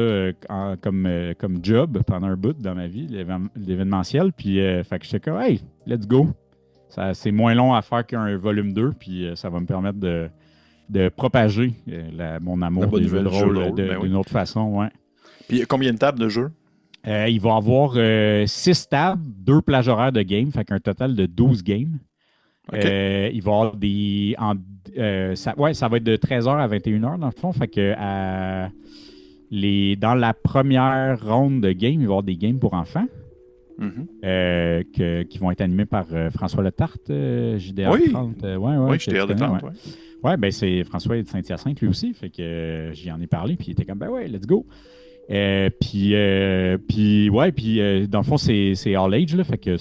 comme job pendant un bout dans ma vie, l'événementiel. Puis, fait que j'étais comme, hey, let's go. C'est moins long à faire qu'un volume 2, puis ça va me permettre de propager mon amour des jeux de rôle d'une autre façon. Ouais. Puis, combien de tables de jeux? Il va y avoir 6 tables, 2 plages horaires de games, fait qu'un total de 12 games. Okay. Il va y avoir ça va être de 13h à 21h dans le fond. Fait que dans la première ronde de game, il va y avoir des games pour enfants qui vont être animés par François Letarte, JDR30. Oui, JDR30. Ouais, ben c'est François de Saint-Hyacinthe lui aussi. Fait que j'y en ai parlé, puis il était comme, ben ouais, let's go. Puis dans le fond, c'est all age, là, fait que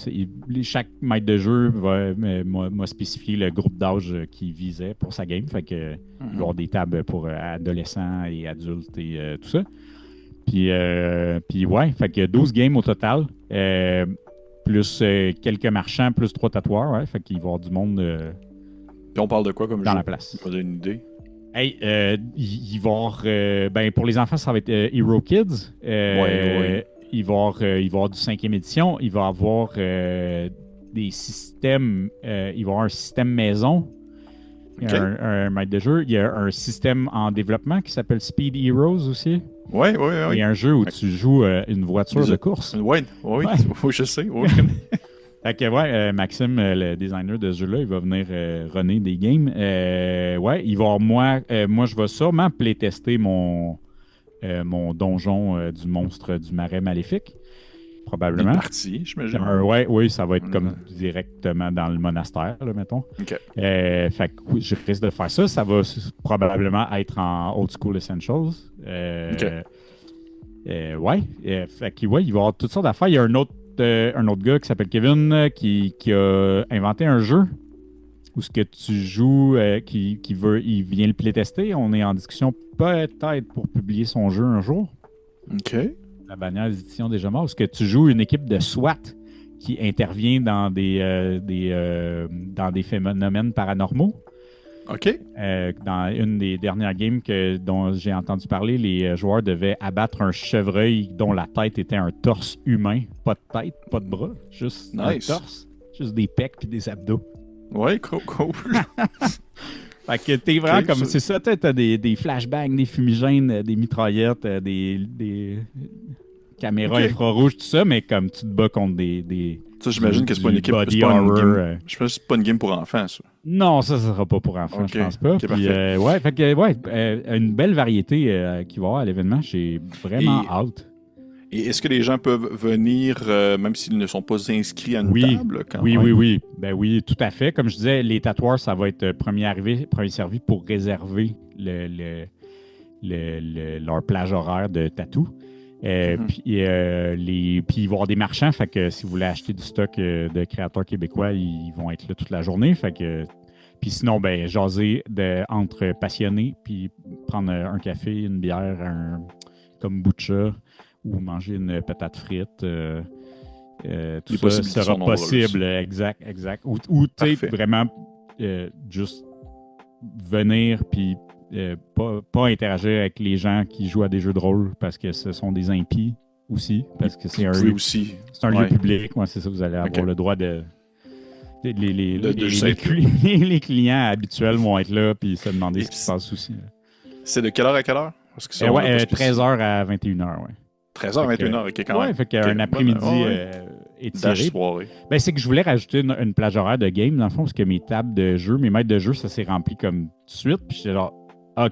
chaque maître de jeu m'a spécifié le groupe d'âge qu'il visait pour sa game, fait que il va y avoir des tables pour adolescents et adultes et tout ça. Puis ouais, fait que 12 games au total, plus quelques marchands, plus 3 tatoueurs, ouais, fait qu'il va y avoir du monde puis on parle de quoi comme dans jeu? la place. Pas une idée. Hey, il va y avoir, pour les enfants, ça va être Hero Kids. Il va y avoir du 5e édition. Il va y avoir des systèmes. Il va y avoir un système maison. Okay. Un maître de jeu. Il y a un système en développement qui s'appelle Speed Heroes aussi. Oui. Il y a un jeu où tu joues une voiture de course. Oui, je sais. Oui. Fait que, Maxime, le designer de ce jeu-là, il va venir runner des games. Il va moi, je vais sûrement playtester mon donjon du monstre du marais maléfique. Probablement. Une partie, j'imagine. Oui, ça va être comme directement dans le monastère, là, mettons. OK. Fait que oui, je risque de faire ça. Ça va probablement être en Old School Essentials. OK. Fait que, il va y avoir toutes sortes d'affaires. Il y a un autre gars qui s'appelle Kevin qui a inventé un jeu où ce que tu joues, il vient le playtester. On est en discussion peut-être pour publier son jeu un jour. OK. La bannière des éditions déjà morts, où ce que tu joues une équipe de SWAT qui intervient dans des phénomènes paranormaux. OK. Dans une des dernières games dont j'ai entendu parler, les joueurs devaient abattre un chevreuil dont la tête était un torse humain. Pas de tête, pas de bras, juste un torse. Juste des pecs puis des abdos. Ouais, cool. Fait que t'es vraiment comme... C'est ça, t'as des flashbangs, des fumigènes, des mitraillettes, des caméras infrarouges, tout ça, mais comme tu te bats contre des ça, j'imagine que c'est pas une équipe... body armor. Je pense que c'est pas une game pour enfants, ça. Non, ça sera pas pour enfants, je pense pas. Puis, une belle variété qu'il va y avoir à l'événement. J'ai vraiment hâte. Et est-ce que les gens peuvent venir, même s'ils ne sont pas inscrits à une table? Oui. Ben oui, tout à fait. Comme je disais, les tatoueurs, ça va être premier arrivé, premier servi pour réserver leur plage horaire de tatou. Puis il va y avoir des marchands, fait que si vous voulez acheter du stock de créateurs québécois, ils vont être là toute la journée. Fait que, puis sinon, ben jaser entre passionnés, puis prendre un café, une bière, comme butcha, ou manger une patate frite. Tout ça sera possible. Exact. Ou tu sais, vraiment juste venir, puis pas interagir avec les gens qui jouent à des jeux de rôle parce que ce sont des impies aussi. Parce que c'est un lieu public. Ouais, c'est ça, vous allez avoir le droit de. Les clients habituels vont être là puis se demander ce qui se passe aussi. C'est de quelle heure à quelle heure? 13h à 21h, ouais. 13h à 21h, ok, quand même. Ouais, fait qu'un après-midi étiré. Ben, c'est que je voulais rajouter une plage horaire de game, dans le fond, parce que mes tables de jeu, mes maîtres de jeu, ça s'est rempli comme tout de suite. Puis j'étais genre,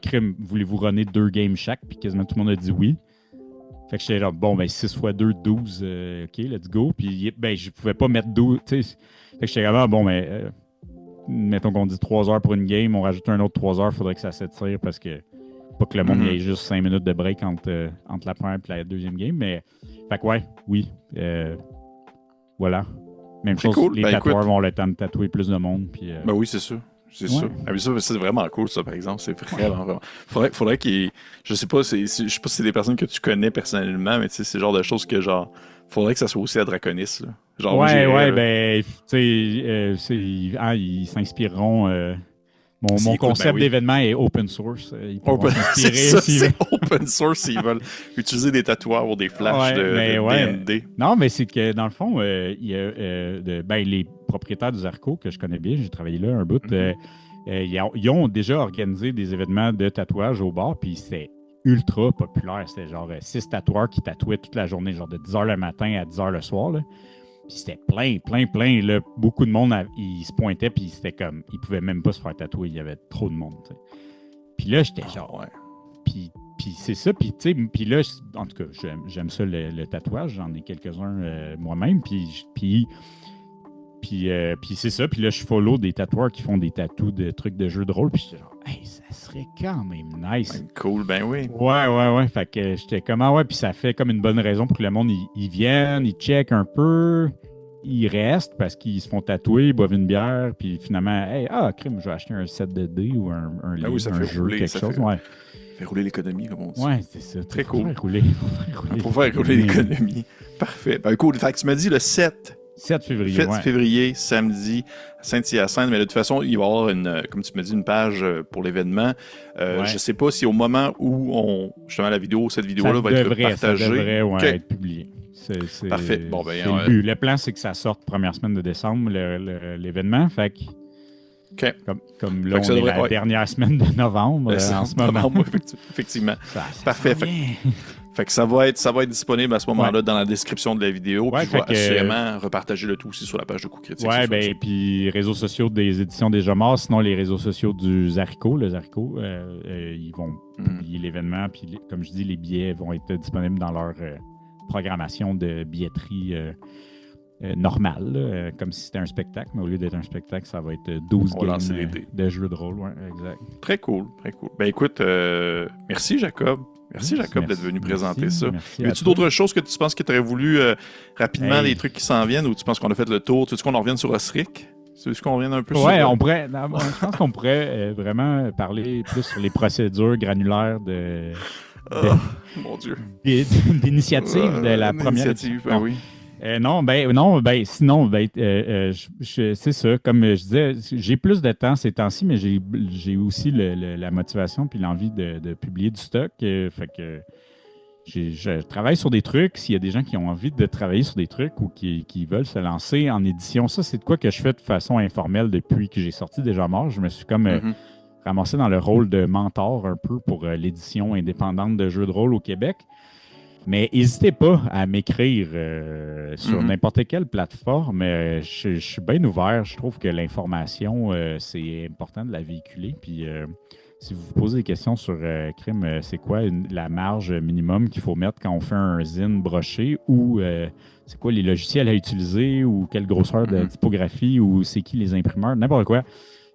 crime, voulez-vous runner 2 games chaque? Puis quasiment tout le monde a dit oui. Fait que j'étais genre, bon, ben 6 x 2, 12, ok, let's go. Puis ben, je pouvais pas mettre 12, tu sais. Fait que j'étais vraiment, bon, mais mettons qu'on dit 3 heures pour une game, on rajoute un autre 3 heures, faudrait que ça s'étire parce que pas que le monde ait juste 5 minutes de break entre la première et la deuxième game, mais fait que voilà. Même chose, les tatoueurs vont avoir le temps de tatouer plus de monde. Puis, ben oui, c'est sûr. C'est sûr. Ah, mais ça, c'est vraiment cool, ça, par exemple. C'est vraiment. Faudrait qu'il. Je sais pas, je sais pas si c'est des personnes que tu connais personnellement, mais tu sais, c'est le genre de choses que, genre, faudrait que ça soit aussi à Draconis. Là. Genre, ben, tu sais, ils s'inspireront. Mon concept d'événement est open source. Ils pourront s'inspirer c'est open source s'ils veulent utiliser des tatouages ou des flashs de D&D. Non, mais c'est que dans le fond, il y a les propriétaires du Zarco, que je connais bien, j'ai travaillé là un bout, ils ont déjà organisé des événements de tatouage au bar, puis c'était ultra populaire. C'était genre 6 tatoueurs qui tatouaient toute la journée, genre de 10h le matin à 10h le soir. Là. Puis c'était plein. Là. Beaucoup de monde, ils se pointaient, puis c'était comme, ils pouvaient même pas se faire tatouer. Il y avait trop de monde. T'sais. Puis là, j'étais genre, Puis c'est ça. Puis là, en tout cas, j'aime ça le tatouage. J'en ai quelques-uns moi-même. Puis c'est ça. Puis là, je follow des tatoueurs qui font des tatous de trucs de jeux de rôle. Puis j'étais genre, hey, ça serait quand même nice. Cool, ben oui. Ouais. Fait que j'étais comme, puis ça fait comme une bonne raison pour que le monde, ils viennent, ils checkent un peu, ils restent parce qu'ils se font tatouer, ils boivent une bière, puis finalement, crime, je vais acheter un set de dés ou un livre, un jeu, quelque chose. Fait rouler l'économie, comme on dit. Ouais, c'est ça. Très cool. Faut faire rouler l'économie. Parfait. Ben cool. Fait que tu m'as dit le 7 février. 7 février, samedi, à Saint-Hyacinthe. Mais de toute façon, il va y avoir, comme tu me dis, une page pour l'événement. Je ne sais pas si au moment où cette vidéo-là va être partagée. Ça devrait être publié. Parfait. Bon, ben, c'est le but. Le plan, c'est que ça sorte première semaine de décembre, l'événement. Fait que, comme là, on est la dernière semaine de novembre en ce moment. Effectivement. Parfait. Fait que ça va être disponible à ce moment-là dans la description de la vidéo. Puis je vais assurément repartager le tout aussi sur la page de Coup Critique. Ouais, ben, puis réseaux sociaux des éditions Déjà Morts, sinon les réseaux sociaux du Zarco, le Zarco, ils vont publier l'événement. Puis comme je dis, les billets vont être disponibles dans leur programmation de billetterie normale, comme si c'était un spectacle. Mais au lieu d'être un spectacle, ça va être 12 games de jeux de rôle. Ouais, exact. Très cool. Ben écoute, merci Jacob. Merci Jacob d'être venu présenter ça. As-tu d'autres choses que tu penses que tu aurais voulu rapidement, des trucs qui s'en viennent, ou tu penses qu'on a fait le tour? Tu veux qu'on en revienne sur Osric? C'est ce qu'on revient un peu sur... Ouais, on pourrait, je pense qu'on pourrait vraiment parler plus sur les procédures granulaires Oh, mon Dieu. d'initiative de la première Initiative, édition. oui. Sinon, c'est ça. Comme je disais, j'ai plus de temps ces temps-ci, mais j'ai aussi la motivation puis l'envie de publier du stock. Fait que je travaille sur des trucs. S'il y a des gens qui ont envie de travailler sur des trucs ou qui veulent se lancer en édition, ça, c'est de quoi que je fais de façon informelle depuis que j'ai sorti Déjà Mort. Je me suis comme ramassé dans le rôle de mentor un peu pour l'édition indépendante de jeux de rôle au Québec. Mais n'hésitez pas à m'écrire sur n'importe quelle plateforme. Je suis bien ouvert. Je trouve que l'information, c'est important de la véhiculer. Puis si vous vous posez des questions sur crime, c'est quoi la marge minimum qu'il faut mettre quand on fait un zine broché ou c'est quoi les logiciels à utiliser ou quelle grosseur de typographie ou c'est qui les imprimeurs, n'importe quoi.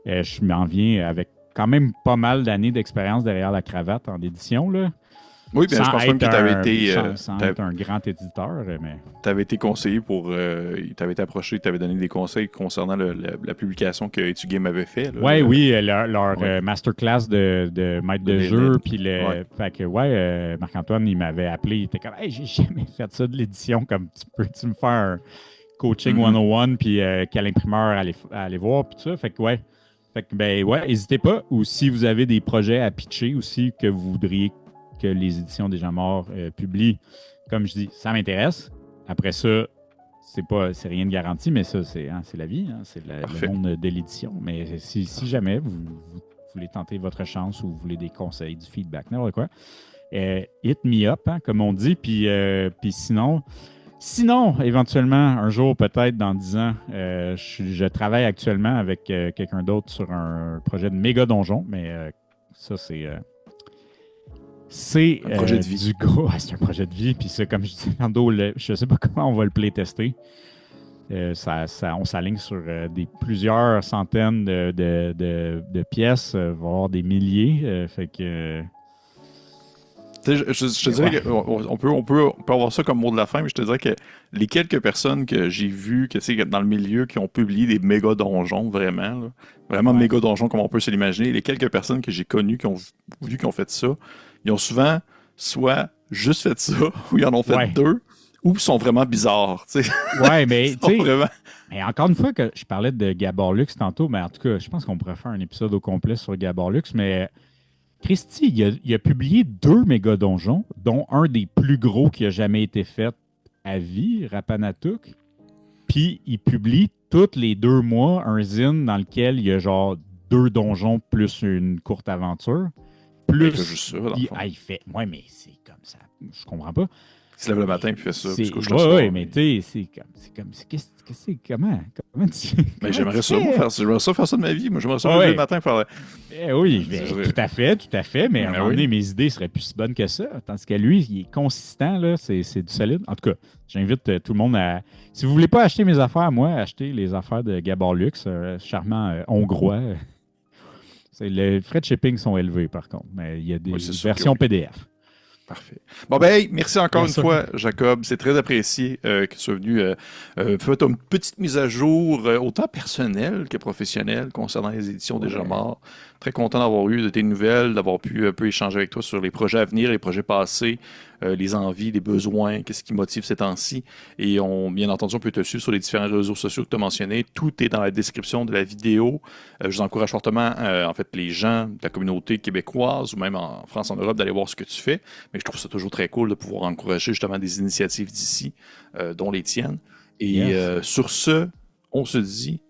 Je m'en viens avec quand même pas mal d'années d'expérience derrière la cravate en édition, là. Oui, bien, je pense même que tu avais été... sans être un grand éditeur, mais... Tu avais été conseillé pour... tu avais été approché, tu avais donné des conseils concernant la publication que Etugame avait fait. Oui, leur masterclass de maître de jeu. Puis fait que, Marc-Antoine, il m'avait appelé. Il était comme, hey, j'ai jamais fait ça de l'édition. Comme, peux-tu me faire un coaching 101 puis quel imprimeur aller voir, puis tout ça. Fait que, n'hésitez pas. Ou si vous avez des projets à pitcher aussi que vous voudriez que les éditions Déjà Mort publient, comme je dis, ça m'intéresse. Après ça, c'est rien de garanti, mais ça, c'est la vie, c'est le monde de l'édition. Mais si jamais vous voulez tenter votre chance ou vous voulez des conseils, du feedback, n'importe quoi, hit me up, comme on dit. Puis sinon, éventuellement, un jour, peut-être dans 10 ans, je travaille actuellement avec quelqu'un d'autre sur un projet de méga donjon, mais ça, c'est un projet de vie. Du gros. C'est un projet de vie. Puis ça, comme je disais tantôt, je ne sais pas comment on va le playtester. On s'aligne sur plusieurs centaines de pièces, voire des milliers. Fait que. Je te dirais qu'on peut avoir ça comme mot de la fin, mais je te dirais que les quelques personnes que j'ai vues dans le milieu qui ont publié des méga donjons, vraiment méga donjons comme on peut se l'imaginer, les quelques personnes que j'ai connues qui ont fait ça, ils ont souvent soit juste fait ça, ou ils en ont fait deux, ou sont vraiment bizarres. Ouais, mais tu sais, mais encore une fois que je parlais de Gabor Lux tantôt, mais en tout cas, je pense qu'on pourrait faire un épisode au complet sur Gabor Lux, mais Christy, il a publié 2 méga donjons, dont un des plus gros qui a jamais été fait à vie, Rapanatuk. Puis il publie tous les 2 mois un zine dans lequel il y a genre 2 donjons plus une courte aventure. Plus. Il fait juste ça, il fait. Ouais, mais c'est comme ça. Je comprends pas. Il se lève le matin et fait ça. Oui, mais tu sais, comment tu. Mais j'aimerais ça faire ça de ma vie. Moi, j'aimerais ça lever le matin faire. Oui, tout à fait. Mais à un moment donné, mes idées seraient plus si bonnes que ça. Tandis que lui, il est consistant, là, c'est du solide. En tout cas, j'invite tout le monde à. Si vous voulez pas acheter mes affaires, moi, achetez les affaires de Gabor Lux, charmant hongrois. Les frais de shipping sont élevés, par contre. Mais il y a des versions PDF. Parfait. Bon, merci encore une fois, Jacob. C'est très apprécié que tu sois venu faire une petite mise à jour, autant personnelle que professionnelle, concernant les éditions Déjà Mort. Très content d'avoir eu de tes nouvelles, d'avoir pu un peu échanger avec toi sur les projets à venir, les projets passés, les envies, les besoins, qu'est-ce qui motive ces temps-ci. Et bien entendu, on peut te suivre sur les différents réseaux sociaux que tu as mentionnés. Tout est dans la description de la vidéo. Je vous encourage fortement, en fait, les gens de la communauté québécoise ou même en France, en Europe, d'aller voir ce que tu fais. Mais je trouve ça toujours très cool de pouvoir encourager justement des initiatives d'ici, dont les tiennes. Et sur ce, on se dit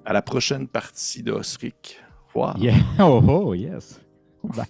à la prochaine partie de Osric. Au revoir. Yeah. Oh, yes. Bye.